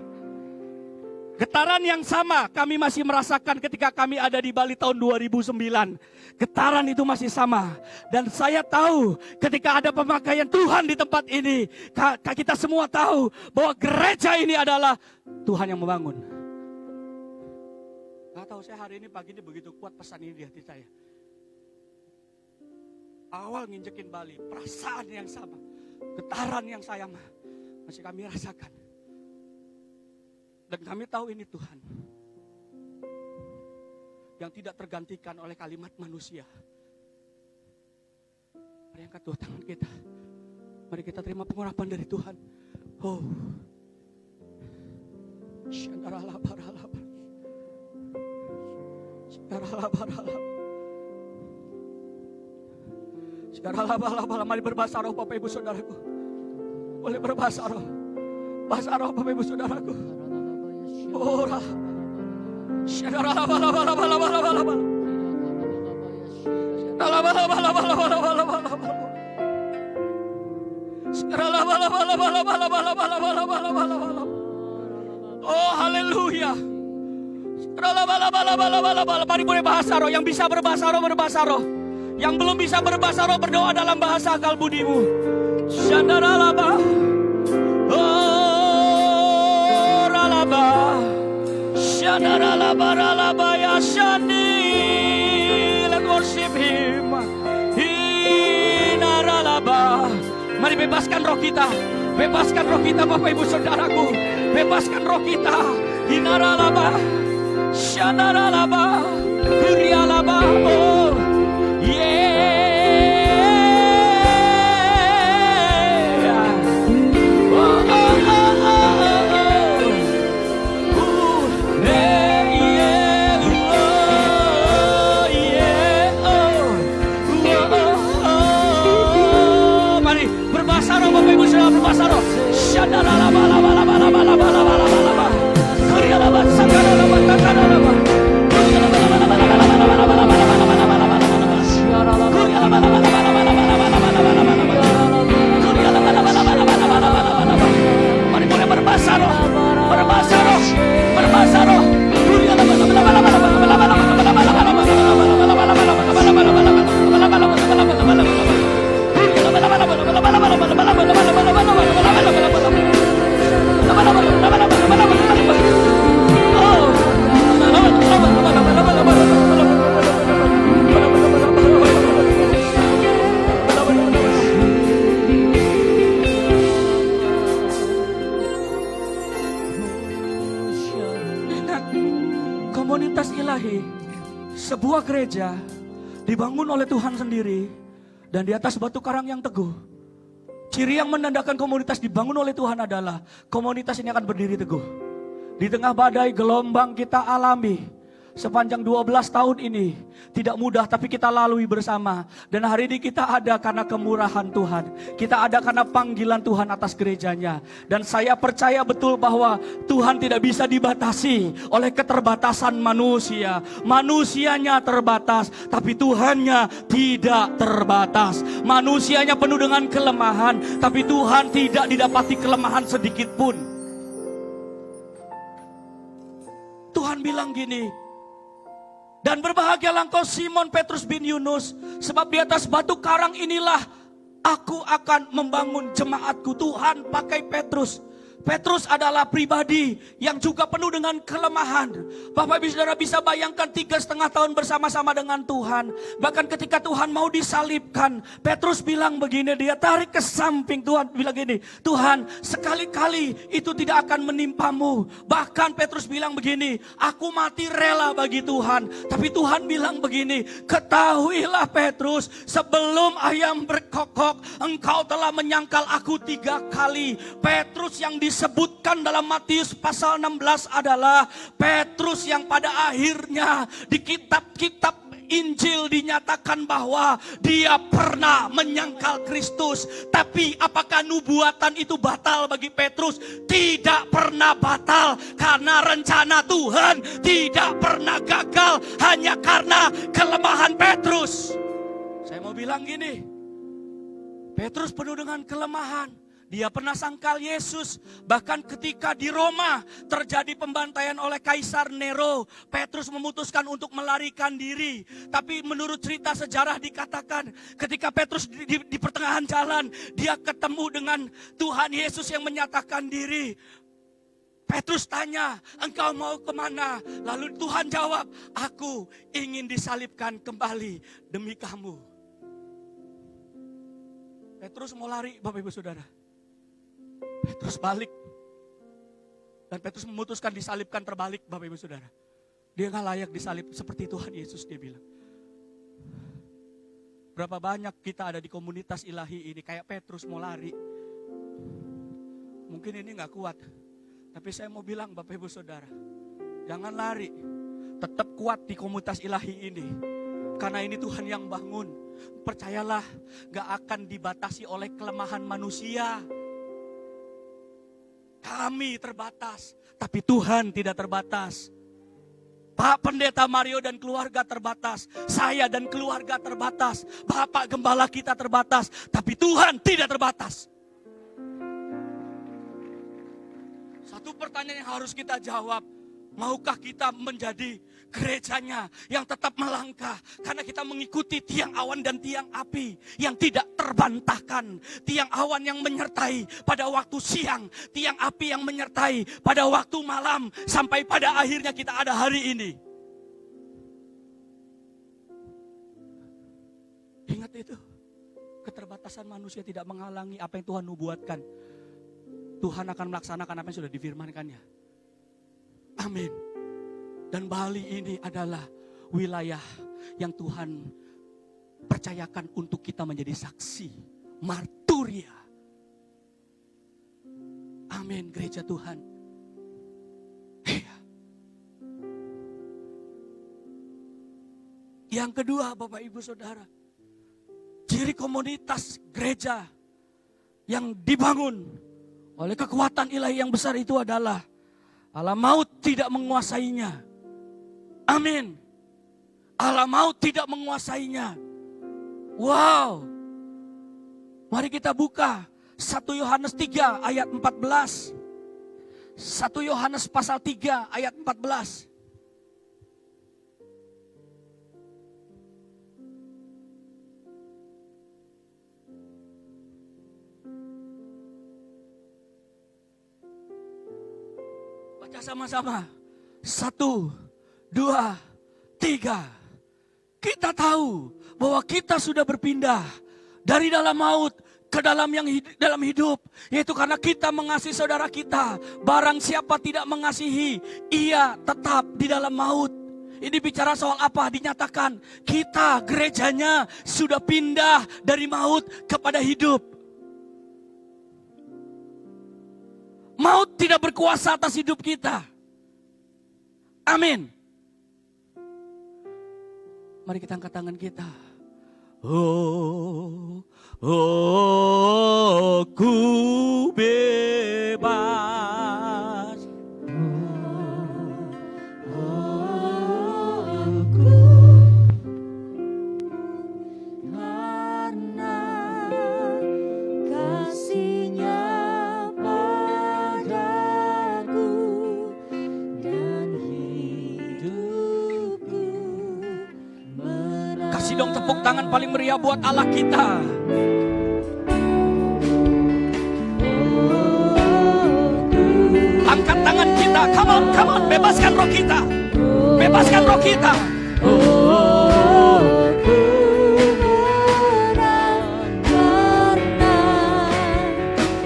Getaran yang sama kami masih merasakan ketika kami ada di Bali tahun 2009. Getaran itu masih sama. Dan saya tahu ketika ada pemakaian Tuhan di tempat ini, kita semua tahu bahwa gereja ini adalah Tuhan yang membangun. Gak tahu saya hari ini pagi ini begitu kuat pesan ini di hati saya. Awal nginjekin Bali, perasaan yang sama, getaran yang saya masih kami rasakan. Dan kami tahu ini Tuhan. yang tidak tergantikan oleh kalimat manusia. Mari angkat dua tangan kita. Mari kita terima pengurapan dari Tuhan. Oh. Mari berbahasa roh Bapak Ibu Saudaraku. Boleh berbahasa roh. Bahasa roh Bapak Ibu Saudaraku. Ora. Oh haleluya. Mari boleh bahasa roh. Yang bisa berbahasa roh berbahasa roh. Yang belum bisa berbahasa roh berdoa dalam bahasa akal budimu. Shandaralaba. Oh ralaba. Shandaralaba ralaba ya shani. Let's worship him. Hinaralaba. Mari bebaskan roh kita. Bebaskan roh kita Bapak Ibu Saudaraku. Bebaskan roh kita. Hinaralaba. Shandaralaba. Kurialaba. Oh. Mari berbahasa roh Bapak Ibu Saudara, berbahasa roh. Mari boleh berbahasa roh, berbahasa roh, berbahasa roh. Komunitas ilahi, sebuah gereja dibangun oleh Tuhan sendiri dan di atas batu karang yang teguh. Ciri yang menandakan komunitas dibangun oleh Tuhan adalah komunitas ini akan berdiri teguh. Di tengah badai gelombang kita alami sepanjang 12 tahun ini tidak mudah, tapi kita lalui bersama. Dan hari ini kita ada karena kemurahan Tuhan. Kita ada karena panggilan Tuhan atas gerejanya. Dan saya percaya betul bahwa Tuhan tidak bisa dibatasi oleh keterbatasan manusia. Manusianya terbatas, tapi Tuhannya tidak terbatas. Manusianya penuh dengan kelemahan, tapi Tuhan tidak didapati kelemahan sedikit pun. Tuhan bilang gini, dan berbahagialah engkau Simon Petrus bin Yunus, sebab di atas batu karang inilah aku akan membangun jemaatku. Tuhan pakai Petrus. Petrus adalah pribadi yang juga penuh dengan kelemahan. Bapak Ibu Saudara bisa bayangkan 3,5 tahun bersama-sama dengan Tuhan. Bahkan ketika Tuhan mau disalibkan, Petrus bilang begini, dia tarik ke samping. Tuhan bilang gini, Tuhan sekali-kali itu tidak akan menimpamu. Bahkan Petrus bilang begini, aku mati rela bagi Tuhan. Tapi Tuhan bilang begini, ketahuilah Petrus, sebelum ayam berkokok, engkau telah menyangkal aku 3 kali. Petrus yang disebutkan dalam Matius pasal 16 adalah Petrus yang pada akhirnya di kitab-kitab Injil dinyatakan bahwa dia pernah menyangkal Kristus. Tapi apakah nubuatan itu batal bagi Petrus? Tidak pernah batal, karena rencana Tuhan tidak pernah gagal hanya karena kelemahan Petrus. Saya mau bilang gini, Petrus penuh dengan kelemahan. Dia pernah sangkal Yesus. Bahkan ketika di Roma terjadi pembantaian oleh Kaisar Nero, Petrus memutuskan untuk melarikan diri. Tapi menurut cerita sejarah dikatakan ketika Petrus di pertengahan jalan, dia ketemu dengan Tuhan Yesus yang menyatakan diri. Petrus tanya, engkau mau kemana? Lalu Tuhan jawab, aku ingin disalibkan kembali demi kamu. Petrus mau lari, Bapak Ibu Saudara. Petrus balik. Dan Petrus memutuskan disalibkan terbalik, Bapak Ibu Saudara. Dia gak layak disalib seperti Tuhan Yesus, dia bilang. Berapa banyak kita ada di komunitas ilahi ini, kayak Petrus mau lari. Mungkin ini gak kuat. Tapi saya mau bilang Bapak Ibu Saudara, jangan lari. Tetap kuat di komunitas ilahi ini. Karena ini Tuhan yang bangun. Percayalah, gak akan dibatasi oleh kelemahan manusia. Kami terbatas, tapi Tuhan tidak terbatas. Pak Pendeta Mario dan keluarga terbatas. Saya dan keluarga terbatas. Bapak Gembala kita terbatas. Tapi Tuhan tidak terbatas. Satu pertanyaan yang harus kita jawab. Maukah kita menjadi gerejanya yang tetap melangkah? Karena kita mengikuti tiang awan dan tiang api yang tidak terbantahkan. Tiang awan yang menyertai pada waktu siang. Tiang api yang menyertai pada waktu malam. Sampai pada akhirnya kita ada hari ini. Ingat itu. Keterbatasan manusia tidak menghalangi apa yang Tuhan nubuatkan. Tuhan akan melaksanakan apa yang sudah difirmankannya. Amin. Dan Bali ini adalah wilayah yang Tuhan percayakan untuk kita menjadi saksi. Marturia. Amin, gereja Tuhan. Iya. Yang kedua, Bapak Ibu Saudara, ciri komunitas gereja yang dibangun oleh kekuatan ilahi yang besar itu adalah Allah maut tidak menguasainya. Amin. Allah maut tidak menguasainya. Wow. Mari kita buka 1 Yohanes 3 ayat 14. 1 Yohanes pasal 3 ayat 14. Baca sama-sama. 1, 2, 3. Kita tahu bahwa kita sudah berpindah dari dalam maut ke dalam dalam hidup. Yaitu karena kita mengasihi saudara kita. Barang siapa tidak mengasihi, ia tetap di dalam maut. Ini bicara soal apa? Dinyatakan kita gerejanya sudah pindah dari maut kepada hidup. Maut tidak berkuasa atas hidup kita. Amin. Mari kita angkat tangan kita. Oh, ku bebas.
Karena kasih-Nya padaku dan hidupku.
Kasih dong tepuk tangan paling meriah buat Allah kita. Angkat tangan kita, come on, bebaskan roh kita. Bebaskan roh kita.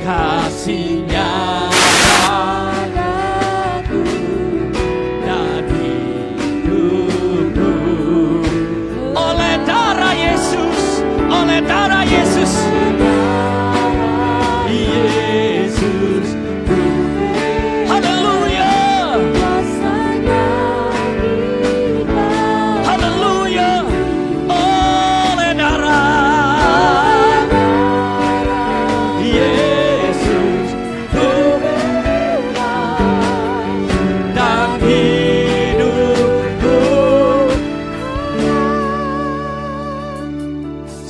Kasih-Nya padaku dan hidupku. Oleh darah Yesus, oleh darah Yesus. Yesus. Haleluya. Haleluya. Oleh darah Yesus ku bebas dan hidupku.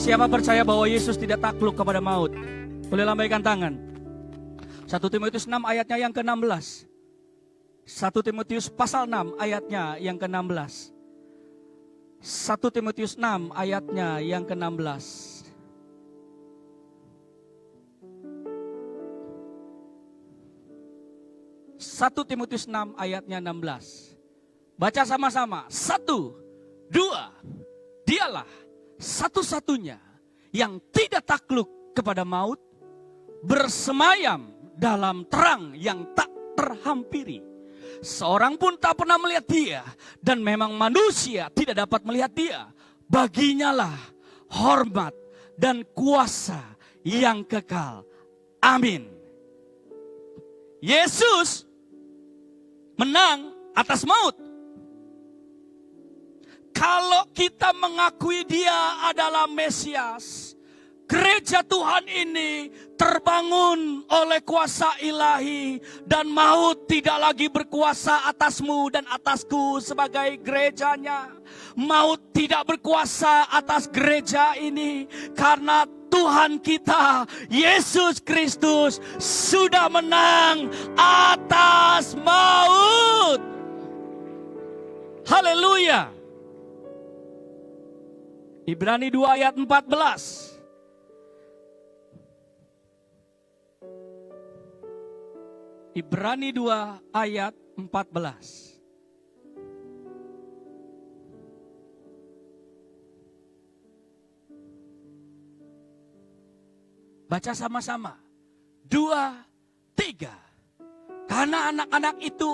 Siapa percaya bahwa Yesus tidak takluk kepada maut? Boleh lambaikan tangan. 1 Timotius 6 ayatnya yang ke-16. 1 Timotius pasal 6 ayatnya yang ke-16. 1 Timotius 6 ayatnya yang ke-16. 1 Timotius 6 ayatnya 16. Baca sama-sama. 1, 2. Dialah satu-satunya yang tidak takluk kepada maut, bersemayam dalam terang yang tak terhampiri, Seorang pun tak pernah melihat dia. Dan memang manusia tidak dapat melihat dia. Baginya lah hormat dan kuasa yang kekal. Amin. Yesus menang atas maut. Kalau kita mengakui dia adalah Mesias, gereja Tuhan ini terbangun oleh kuasa ilahi dan maut tidak lagi berkuasa atasmu dan atasku sebagai gerejanya. Maut tidak berkuasa atas gereja ini karena Tuhan kita Yesus Kristus sudah menang atas maut. Haleluya. Ibrani 2 ayat 14. Ibrani 2 ayat 14. Baca sama-sama. 2, 3. Karena anak-anak itu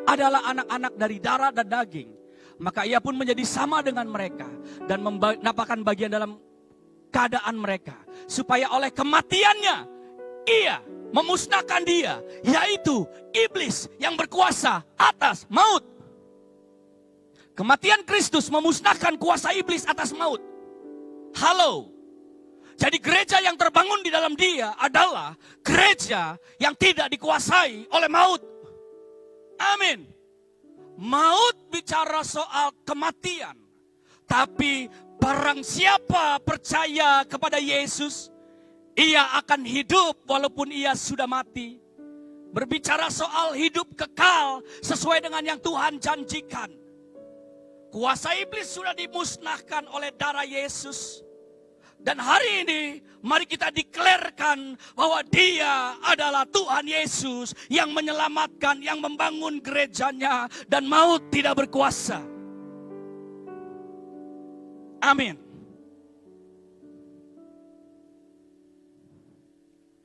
adalah anak-anak dari darah dan daging, maka ia pun menjadi sama dengan mereka dan mendapatkan bagian dalam keadaan mereka, supaya oleh kematiannya ia memusnahkan dia, yaitu iblis yang berkuasa atas maut. Kematian Kristus memusnahkan kuasa iblis atas maut. Halo. Jadi gereja yang terbangun di dalam dia adalah gereja yang tidak dikuasai oleh maut. Amin. Maut bicara soal kematian. Tapi barang siapa percaya kepada Yesus, ia akan hidup walaupun ia sudah mati. Berbicara soal hidup kekal sesuai dengan yang Tuhan janjikan. Kuasa iblis sudah dimusnahkan oleh darah Yesus. Dan hari ini mari kita deklarkan bahwa dia adalah Tuhan Yesus yang menyelamatkan, yang membangun gerejanya, dan maut tidak berkuasa. Amin.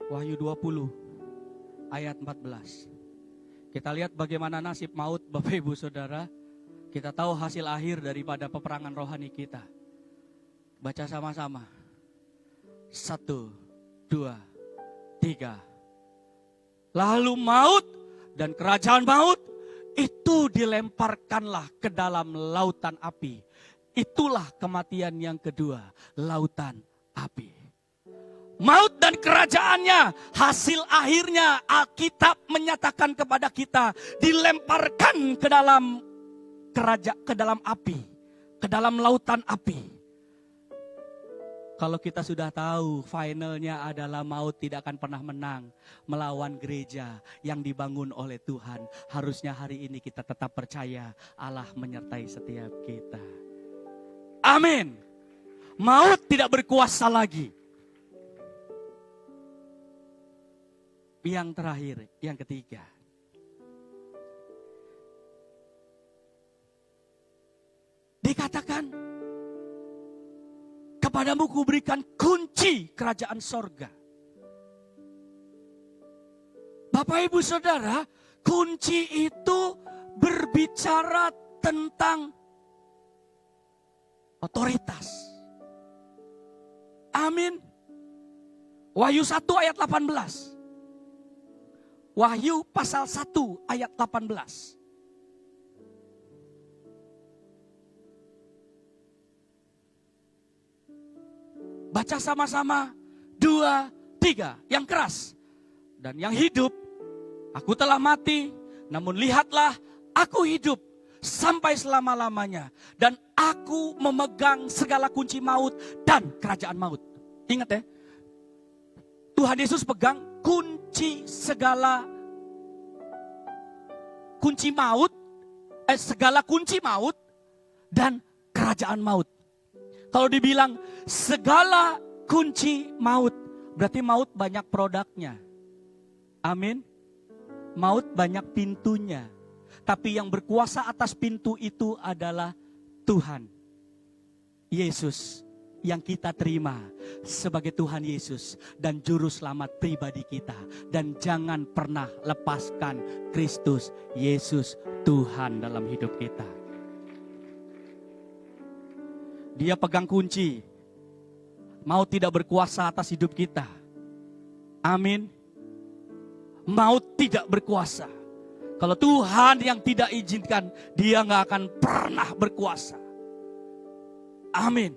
Wahyu 20 ayat 14. Kita lihat bagaimana nasib maut Bapak Ibu Saudara. Kita tahu hasil akhir daripada peperangan rohani kita. Baca sama-sama. 1, 2, 3. Lalu maut dan kerajaan maut itu dilemparkanlah ke dalam lautan api. Itulah kematian yang kedua, lautan api. Maut dan kerajaannya, hasil akhirnya Alkitab menyatakan kepada kita dilemparkan ke dalam api, ke dalam lautan api. Kalau kita sudah tahu finalnya adalah maut tidak akan pernah menang melawan gereja yang dibangun oleh Tuhan. Harusnya hari ini kita tetap percaya Allah menyertai setiap kita. Amin. Maut tidak berkuasa lagi. Yang terakhir, yang ketiga. Dikatakan, kepadamu kuberikan kunci kerajaan sorga. Bapak Ibu Saudara, kunci itu berbicara tentang otoritas. Amin. Wahyu 1 ayat 18. Wahyu pasal 1 ayat 18. Baca sama-sama. 2, 3. Yang keras. Dan yang hidup, aku telah mati, namun lihatlah aku hidup sampai selama-lamanya. Dan aku memegang segala kunci maut dan kerajaan maut. Ingat ya, Tuhan Yesus pegang kunci segala kunci maut, segala kunci maut dan kerajaan maut. Kalau dibilang segala kunci maut, berarti maut banyak produknya. Amin. Maut banyak pintunya. Tapi yang berkuasa atas pintu itu adalah Tuhan Yesus yang kita terima sebagai Tuhan Yesus dan Juru Selamat pribadi kita. Dan jangan pernah lepaskan Kristus Yesus Tuhan dalam hidup kita. Dia pegang kunci, maut tidak berkuasa atas hidup kita. Amin. Maut tidak berkuasa. Kalau Tuhan yang tidak izinkan, dia gak akan pernah berkuasa. Amin.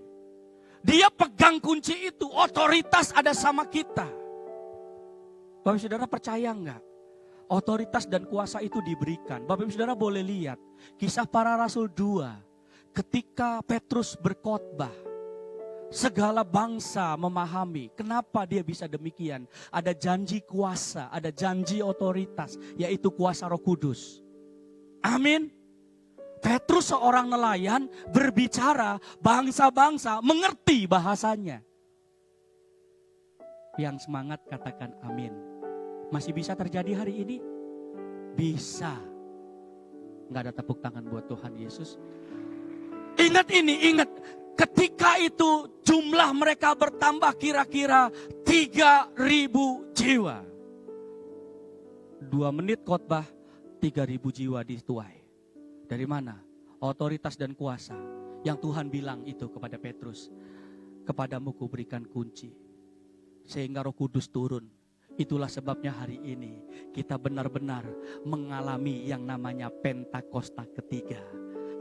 Dia pegang kunci itu, otoritas ada sama kita. Bapak Saudara percaya enggak? Otoritas dan kuasa itu diberikan. Bapak Saudara boleh lihat Kisah Para Rasul 2. Ketika Petrus berkhotbah, segala bangsa memahami kenapa dia bisa demikian. Ada janji kuasa, ada janji otoritas, yaitu kuasa Roh Kudus. Amin. Petrus seorang nelayan berbicara, bangsa-bangsa mengerti bahasanya. Yang semangat katakan amin. Masih bisa terjadi hari ini? Bisa. Nggak ada tepuk tangan buat Tuhan Yesus. Ingat ini, ingat. Ketika itu jumlah mereka bertambah kira-kira 3.000 jiwa. 2 menit khotbah, 3.000 jiwa dituai. Dari mana? Otoritas dan kuasa yang Tuhan bilang itu kepada Petrus. Kepadamu kuberikan kunci. Sehingga Roh Kudus turun. Itulah sebabnya hari ini kita benar-benar mengalami yang namanya Pentakosta ketiga.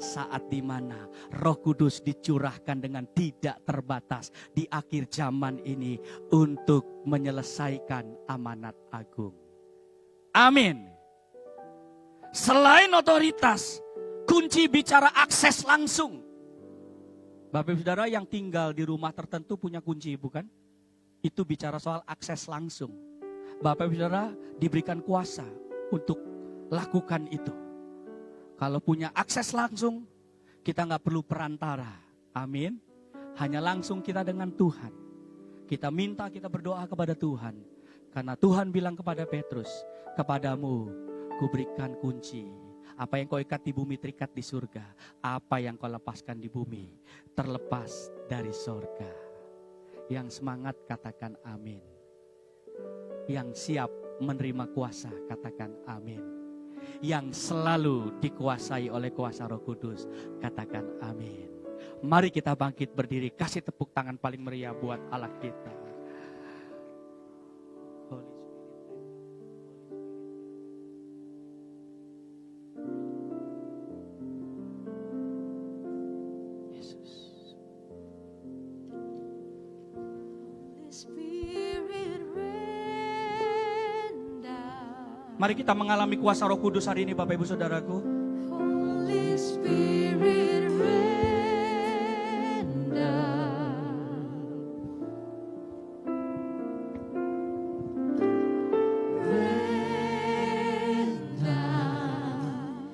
Saat dimana Roh Kudus dicurahkan dengan tidak terbatas di akhir zaman ini untuk menyelesaikan amanat agung. Amin. Selain otoritas, kunci bicara akses langsung. Bapak Saudara yang tinggal di rumah tertentu punya kunci, bukan? Itu bicara soal akses langsung. Bapak Saudara diberikan kuasa untuk lakukan itu. Kalau punya akses langsung, kita nggak perlu perantara. Amin. Hanya langsung kita dengan Tuhan. Kita minta, kita berdoa kepada Tuhan. Karena Tuhan bilang kepada Petrus, kepadamu kuberikan kunci. Apa yang kau ikat di bumi terikat di surga. Apa yang kau lepaskan di bumi terlepas dari surga. Yang semangat katakan amin. Yang siap menerima kuasa katakan amin. Yang selalu dikuasai oleh kuasa Roh Kudus katakan amin. Mari kita bangkit berdiri, kasih tepuk tangan paling meriah buat Allah kita. Mari kita mengalami kuasa Roh Kudus hari ini Bapak Ibu Saudaraku.
Holy Spirit rain down. Rain down.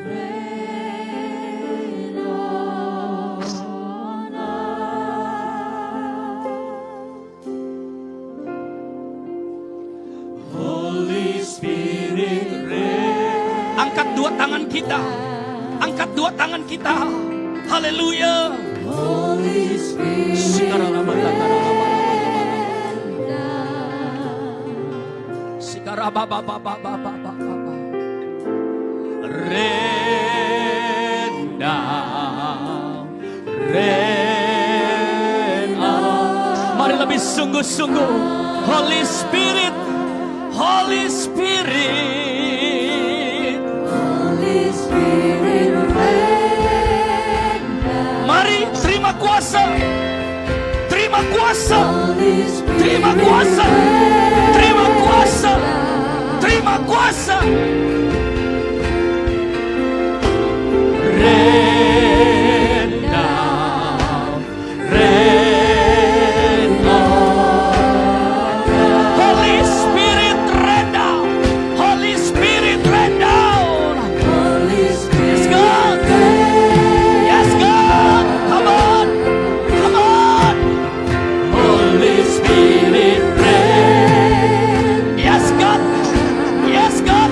Rain on us.
Holy Spirit rain. Angkat dua tangan kita. Angkat dua tangan kita. Haleluya.
Holy Spirit
Rain down. Rain on. Mari lebih sungguh-sungguh. Holy Spirit. Holy Spirit.
Holy Spirit rain down.
Mari terima kuasa. Terima kuasa.
Holy Spirit
Terima kuasa. Terima kuasa. Terima kuasa. Rain down. Rain on. Holy Spirit rain down. Holy Spirit rain down.
Holy
Yes,
Spirit
God. Yes, God. Come on. Come on. Holy Spirit rain. Yes, God. Yes, God.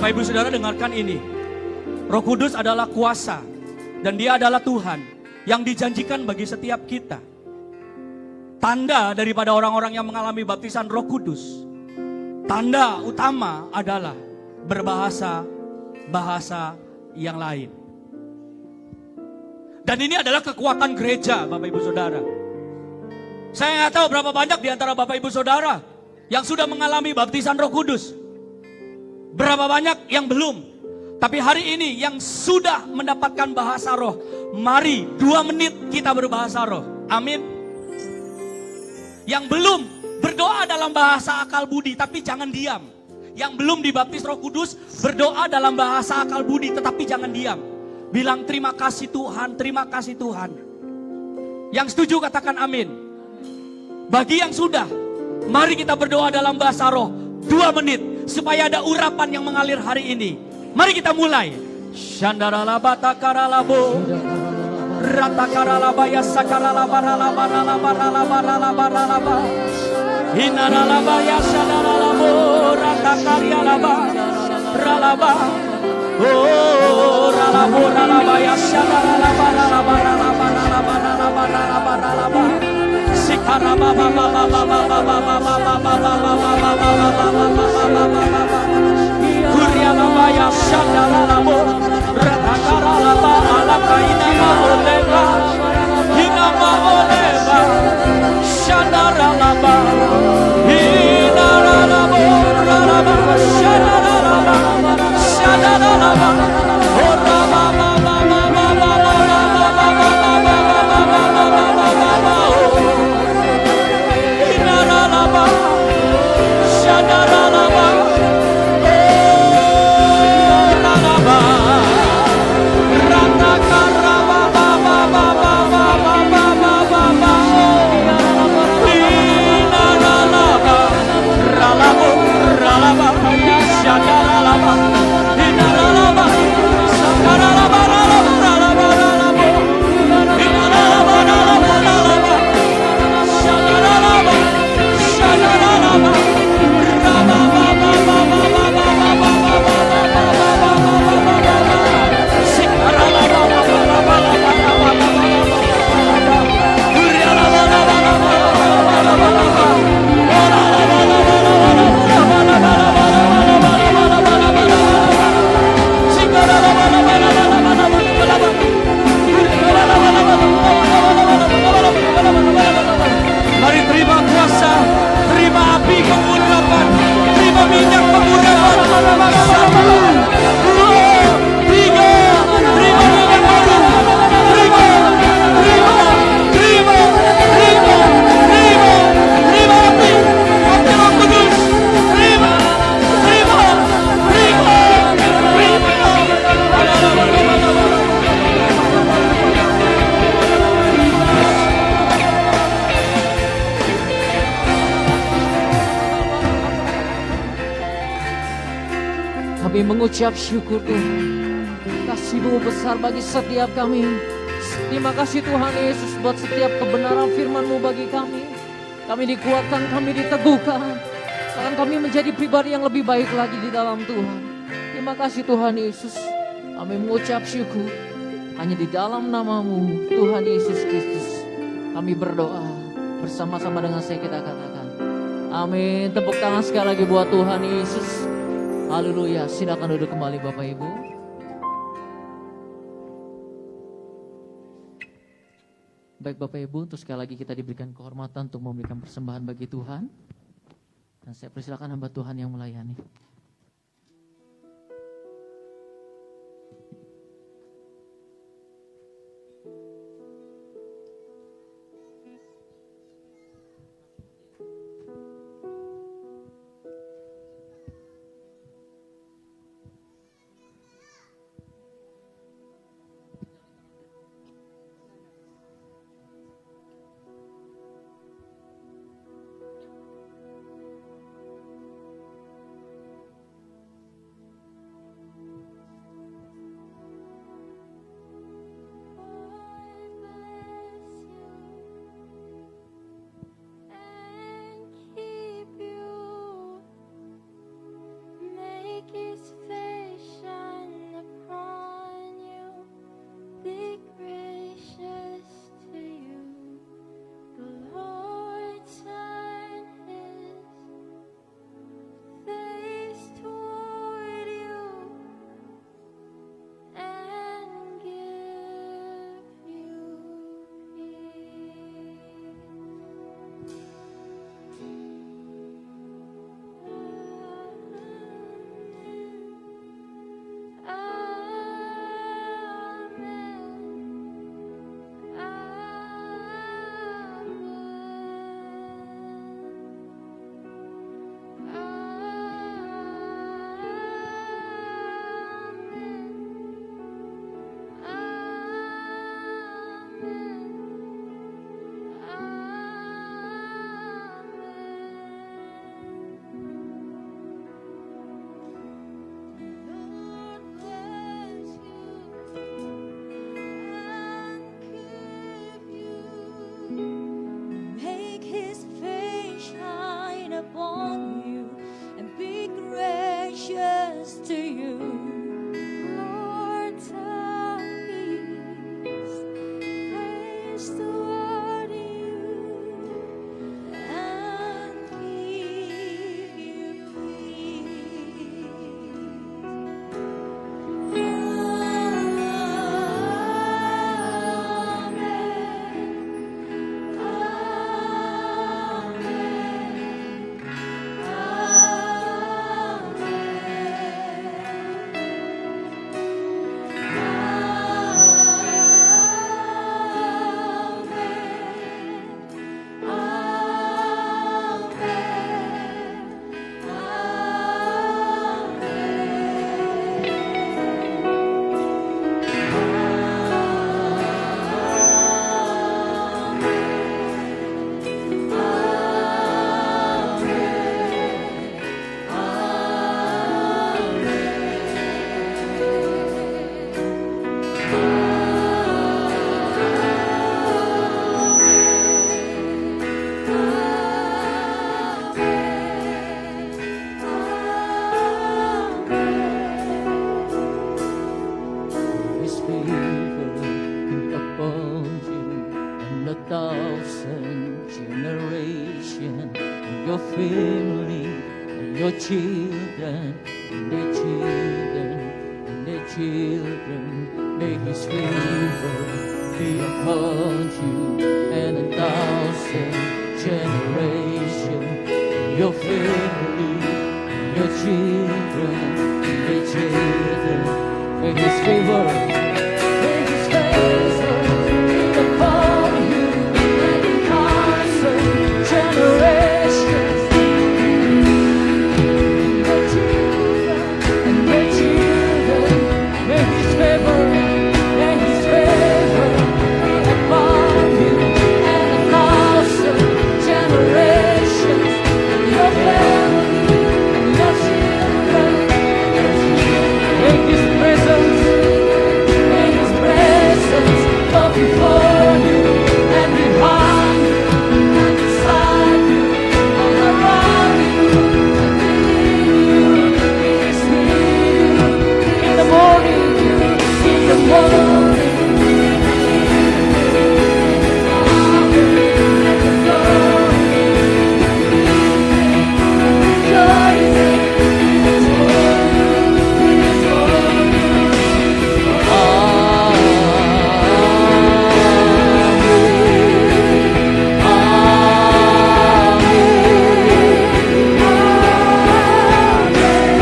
Bapak Ibu Saudara dengarkan ini. Roh Kudus adalah kuasa dan Dia adalah Tuhan yang dijanjikan bagi setiap kita. Tanda daripada orang-orang yang mengalami baptisan Roh Kudus, tanda utama adalah berbahasa bahasa yang lain. Dan ini adalah kekuatan gereja, Bapak Ibu Saudara. Saya nggak tahu berapa banyak di antara Bapak Ibu Saudara yang sudah mengalami baptisan Roh Kudus. Berapa banyak yang belum. Tapi hari ini yang sudah mendapatkan bahasa roh, mari 2 menit kita berbahasa roh. Amin. Yang belum, berdoa dalam bahasa akal budi, tapi jangan diam. Yang belum dibaptis Roh Kudus, berdoa dalam bahasa akal budi, tetapi jangan diam. Bilang terima kasih Tuhan, terima kasih Tuhan. Yang setuju katakan amin. Bagi yang sudah, mari kita berdoa dalam bahasa roh 2 menit supaya ada urapan yang mengalir hari ini. Mari kita mulai. Shandaralaba takaralabo ratakaralaba yasakaralaba ralaba ralaba ralaba ralaba ralaba hinaralaba yasadaralabo ratakarialaba ralaba. Oh, ralabo ralaba yasadaralaba ralaba ralaba ralaba ralaba ralaba ralaba. Sikaraba ba ba ba ba ba ba ba ba ba ba ba ba ba ba. Kurialaba yasadaralabo ratakaralaba alakainama oleba hinama oleba shadaralaba hinaralabo ralaba shadaralaba shadaralaba oraba ba ba ba ba ba ba hinaralaba shadaralaba Mari terima kuasa, terima api pengurapan, terima minyak pengurapan. Satu, 2, 3, terima minyak baru, terima api, api Roh Kudus, terima.
Kami mengucap syukur Tuhan. Kasih-Mu besar bagi setiap kami. Terima kasih Tuhan Yesus buat setiap kebenaran firman-Mu bagi kami. Kami dikuatkan, kami diteguhkan. Akan kami menjadi pribadi yang lebih baik lagi di dalam Tuhan. Terima kasih Tuhan Yesus. Kami mengucap syukur. Hanya di dalam nama-Mu Tuhan Yesus Kristus kami berdoa. Bersama-sama dengan saya kita katakan amin. Tepuk tangan sekali lagi buat Tuhan Yesus. Haleluya, silakan duduk kembali Bapak Ibu. Baik Bapak Ibu, untuk sekali lagi kita diberikan kehormatan untuk memberikan persembahan bagi Tuhan. Dan saya persilakan hamba Tuhan yang melayani. children, and their children, and their children. May His favor be upon you and 1,000 generations. Your family, your children, and their children. May His favor, may His favor be upon you and 1,000 generations. Your children and their children. May His favor, may His favor be upon you and 1,000 generations. Your family, your children, may His presence go before you and behind you and beside you and around you and within you. In the morning, in the morning.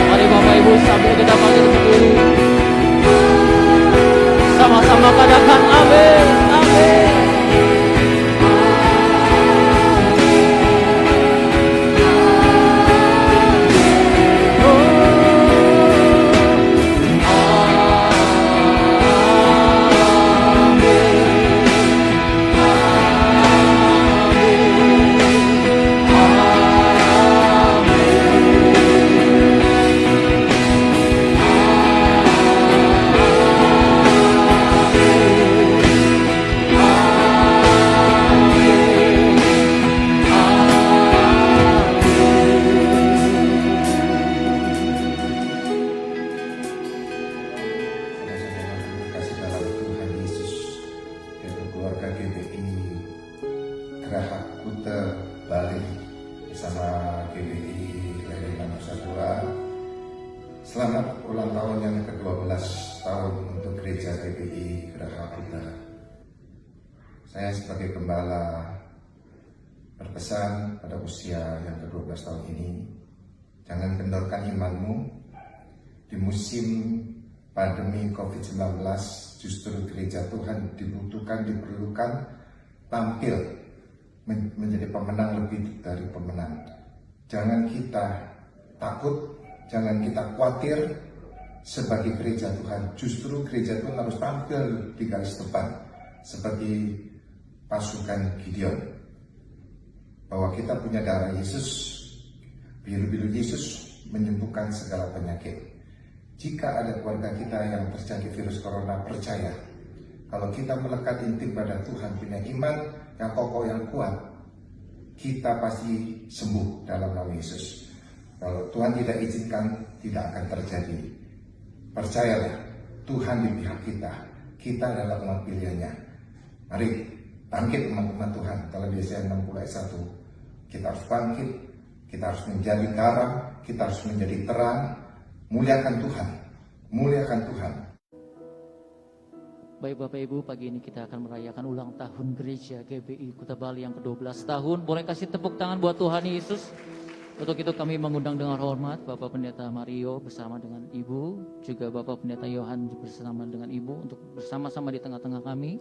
Mari Bapak Ibu sambil kita panggil berdiri, sama-sama katakan amin, amin.
Saudara-saudara terkasih dalam Tuhan Yesus, yaitu keluarga GBI Geraha Kuta Bali bersama GBI Lerena Nusa Dua. Selamat ulang tahun yang ke-12 tahun untuk gereja GBI Geraha Kuta. Saya sebagai gembala berpesan pada usia yang ke-12 tahun ini, jangan kendorkan imanmu. Di musim pandemi COVID-19, justru gereja Tuhan diperlukan tampil menjadi pemenang lebih dari pemenang. Jangan kita takut, jangan kita khawatir sebagai gereja Tuhan. Justru gereja Tuhan harus tampil di garis depan seperti pasukan Gideon. Bahwa kita punya darah Yesus, biru-biru Yesus menyembuhkan segala penyakit. Jika ada keluarga kita yang terjangkit virus corona, percaya kalau kita melekat intim pada Tuhan, punya iman yang kokoh, yang kuat, kita pasti sembuh dalam nama Yesus. Kalau Tuhan tidak izinkan, tidak akan terjadi. Percayalah, Tuhan di pihak kita. Kita adalah umat pilihannya. Mari bangkit umat-umat Tuhan. Dalam Yesaya 60 ayat 1, kita harus bangkit, kita harus menjadi garam, kita harus menjadi terang. Muliakan Tuhan, muliakan Tuhan.
Baik Bapak Ibu, pagi ini kita akan merayakan ulang tahun gereja GBI Kuta Bali yang ke-12 tahun. Boleh kasih tepuk tangan buat Tuhan Yesus. Untuk itu kami mengundang dengan hormat Bapak Pendeta Mario bersama dengan Ibu, juga Bapak Pendeta Yohan bersama dengan Ibu untuk bersama-sama di tengah-tengah kami.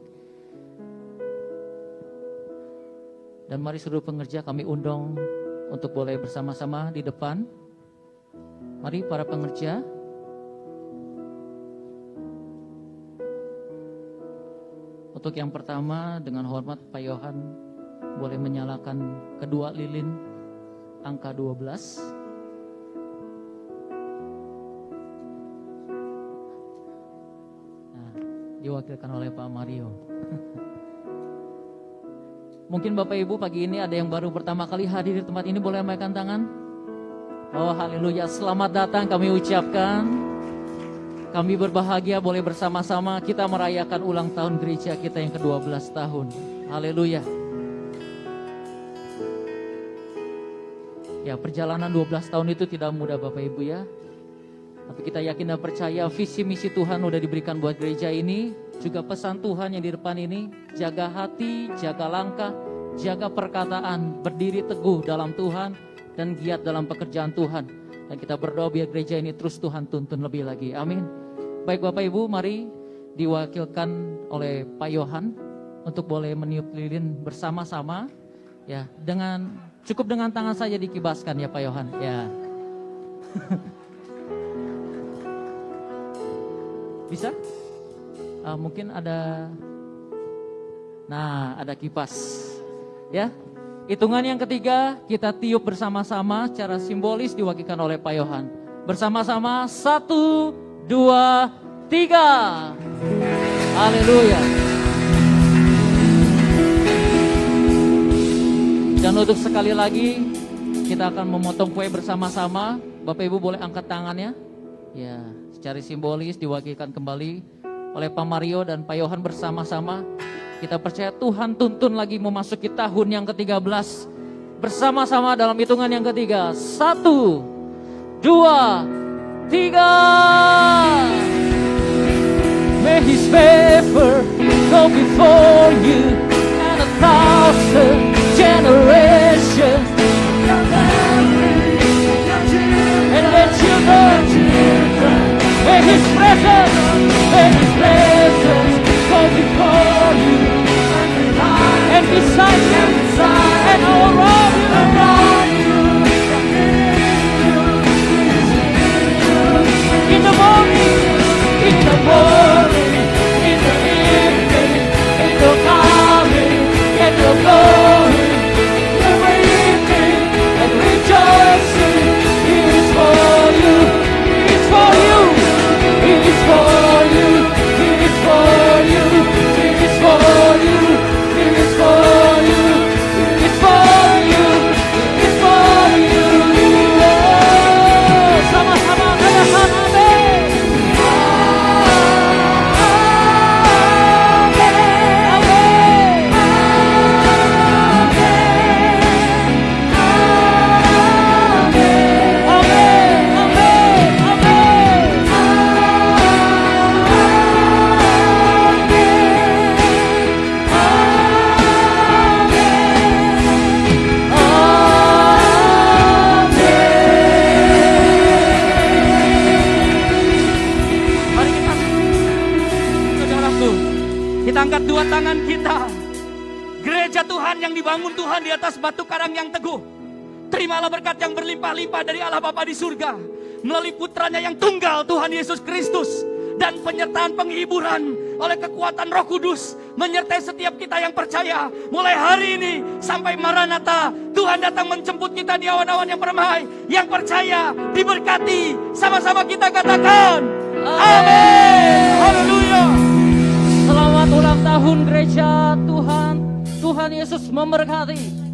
Dan mari seluruh pengerja kami undang untuk boleh bersama-sama di depan. Mari para pengerja. Untuk yang pertama, dengan hormat Pak Yohan boleh menyalakan kedua lilin angka 12. Nah, diwakilkan oleh Pak Mario. Mungkin Bapak Ibu pagi ini ada yang baru pertama kali hadir di tempat ini, boleh lambaikan tangan. Oh haleluya, selamat datang kami ucapkan. Kami berbahagia boleh bersama-sama kita merayakan ulang tahun gereja kita yang ke-12 tahun. Haleluya. Ya, perjalanan 12 tahun itu tidak mudah Bapak Ibu ya. Tapi kita yakin dan percaya visi misi Tuhan udah diberikan buat gereja ini. Juga pesan Tuhan yang di depan ini. Jaga hati, jaga langkah, jaga perkataan. Berdiri teguh dalam Tuhan dan giat dalam pekerjaan Tuhan. Dan kita berdoa biar gereja ini terus Tuhan tuntun lebih lagi. Amin. Baik Bapak Ibu, mari diwakilkan oleh Pak Yohan untuk boleh meniup lilin bersama-sama. Ya, cukup dengan tangan saja dikibaskan ya Pak Yohan. Ya. Bisa? Mungkin ada. Nah, ada kipas. Ya. Hitungan yang ketiga kita tiup bersama-sama secara simbolis diwakilkan oleh Pak Yohan. Bersama-sama 1, 2, 3. Haleluya. Dan untuk sekali lagi kita akan memotong kue bersama-sama. Bapak Ibu boleh angkat tangannya. Ya, secara simbolis diwakilkan kembali oleh Pak Mario dan Pak Yohan bersama-sama. Kita percaya Tuhan tuntun lagi memasuki tahun yang ke-13. Bersama-sama dalam hitungan yang ketiga. 1, 2, 3. May His favor go before you and 1,000 generations. And let you know may His presence go before you and beside you and all around you. In the morning, in the evening, in the coming, in the going, every evening and rejoicing. He is for you, He is for you, He is for you, He is for you, He is for you, He is for you, He is for you, He is for you. Oh, sama-sama katakan amin. Mari kita, saudaraku, kita angkat dua tangan kita. Gereja Tuhan yang dibangun Tuhan di atas batu karang yang teguh. Terimalah berkat yang berlimpah-limpah dari Allah Bapa di surga melalui putranya yang tunggal Tuhan Yesus Kristus, dan penyertaan penghiburan oleh kekuatan Roh Kudus menyertai setiap kita yang percaya mulai hari ini sampai Maranatha. Tuhan datang menjemput kita di awan-awan yang permai. Yang percaya diberkati, sama-sama kita katakan amin. Haleluya. Selamat ulang tahun gereja Tuhan. Tuhan Yesus memberkati.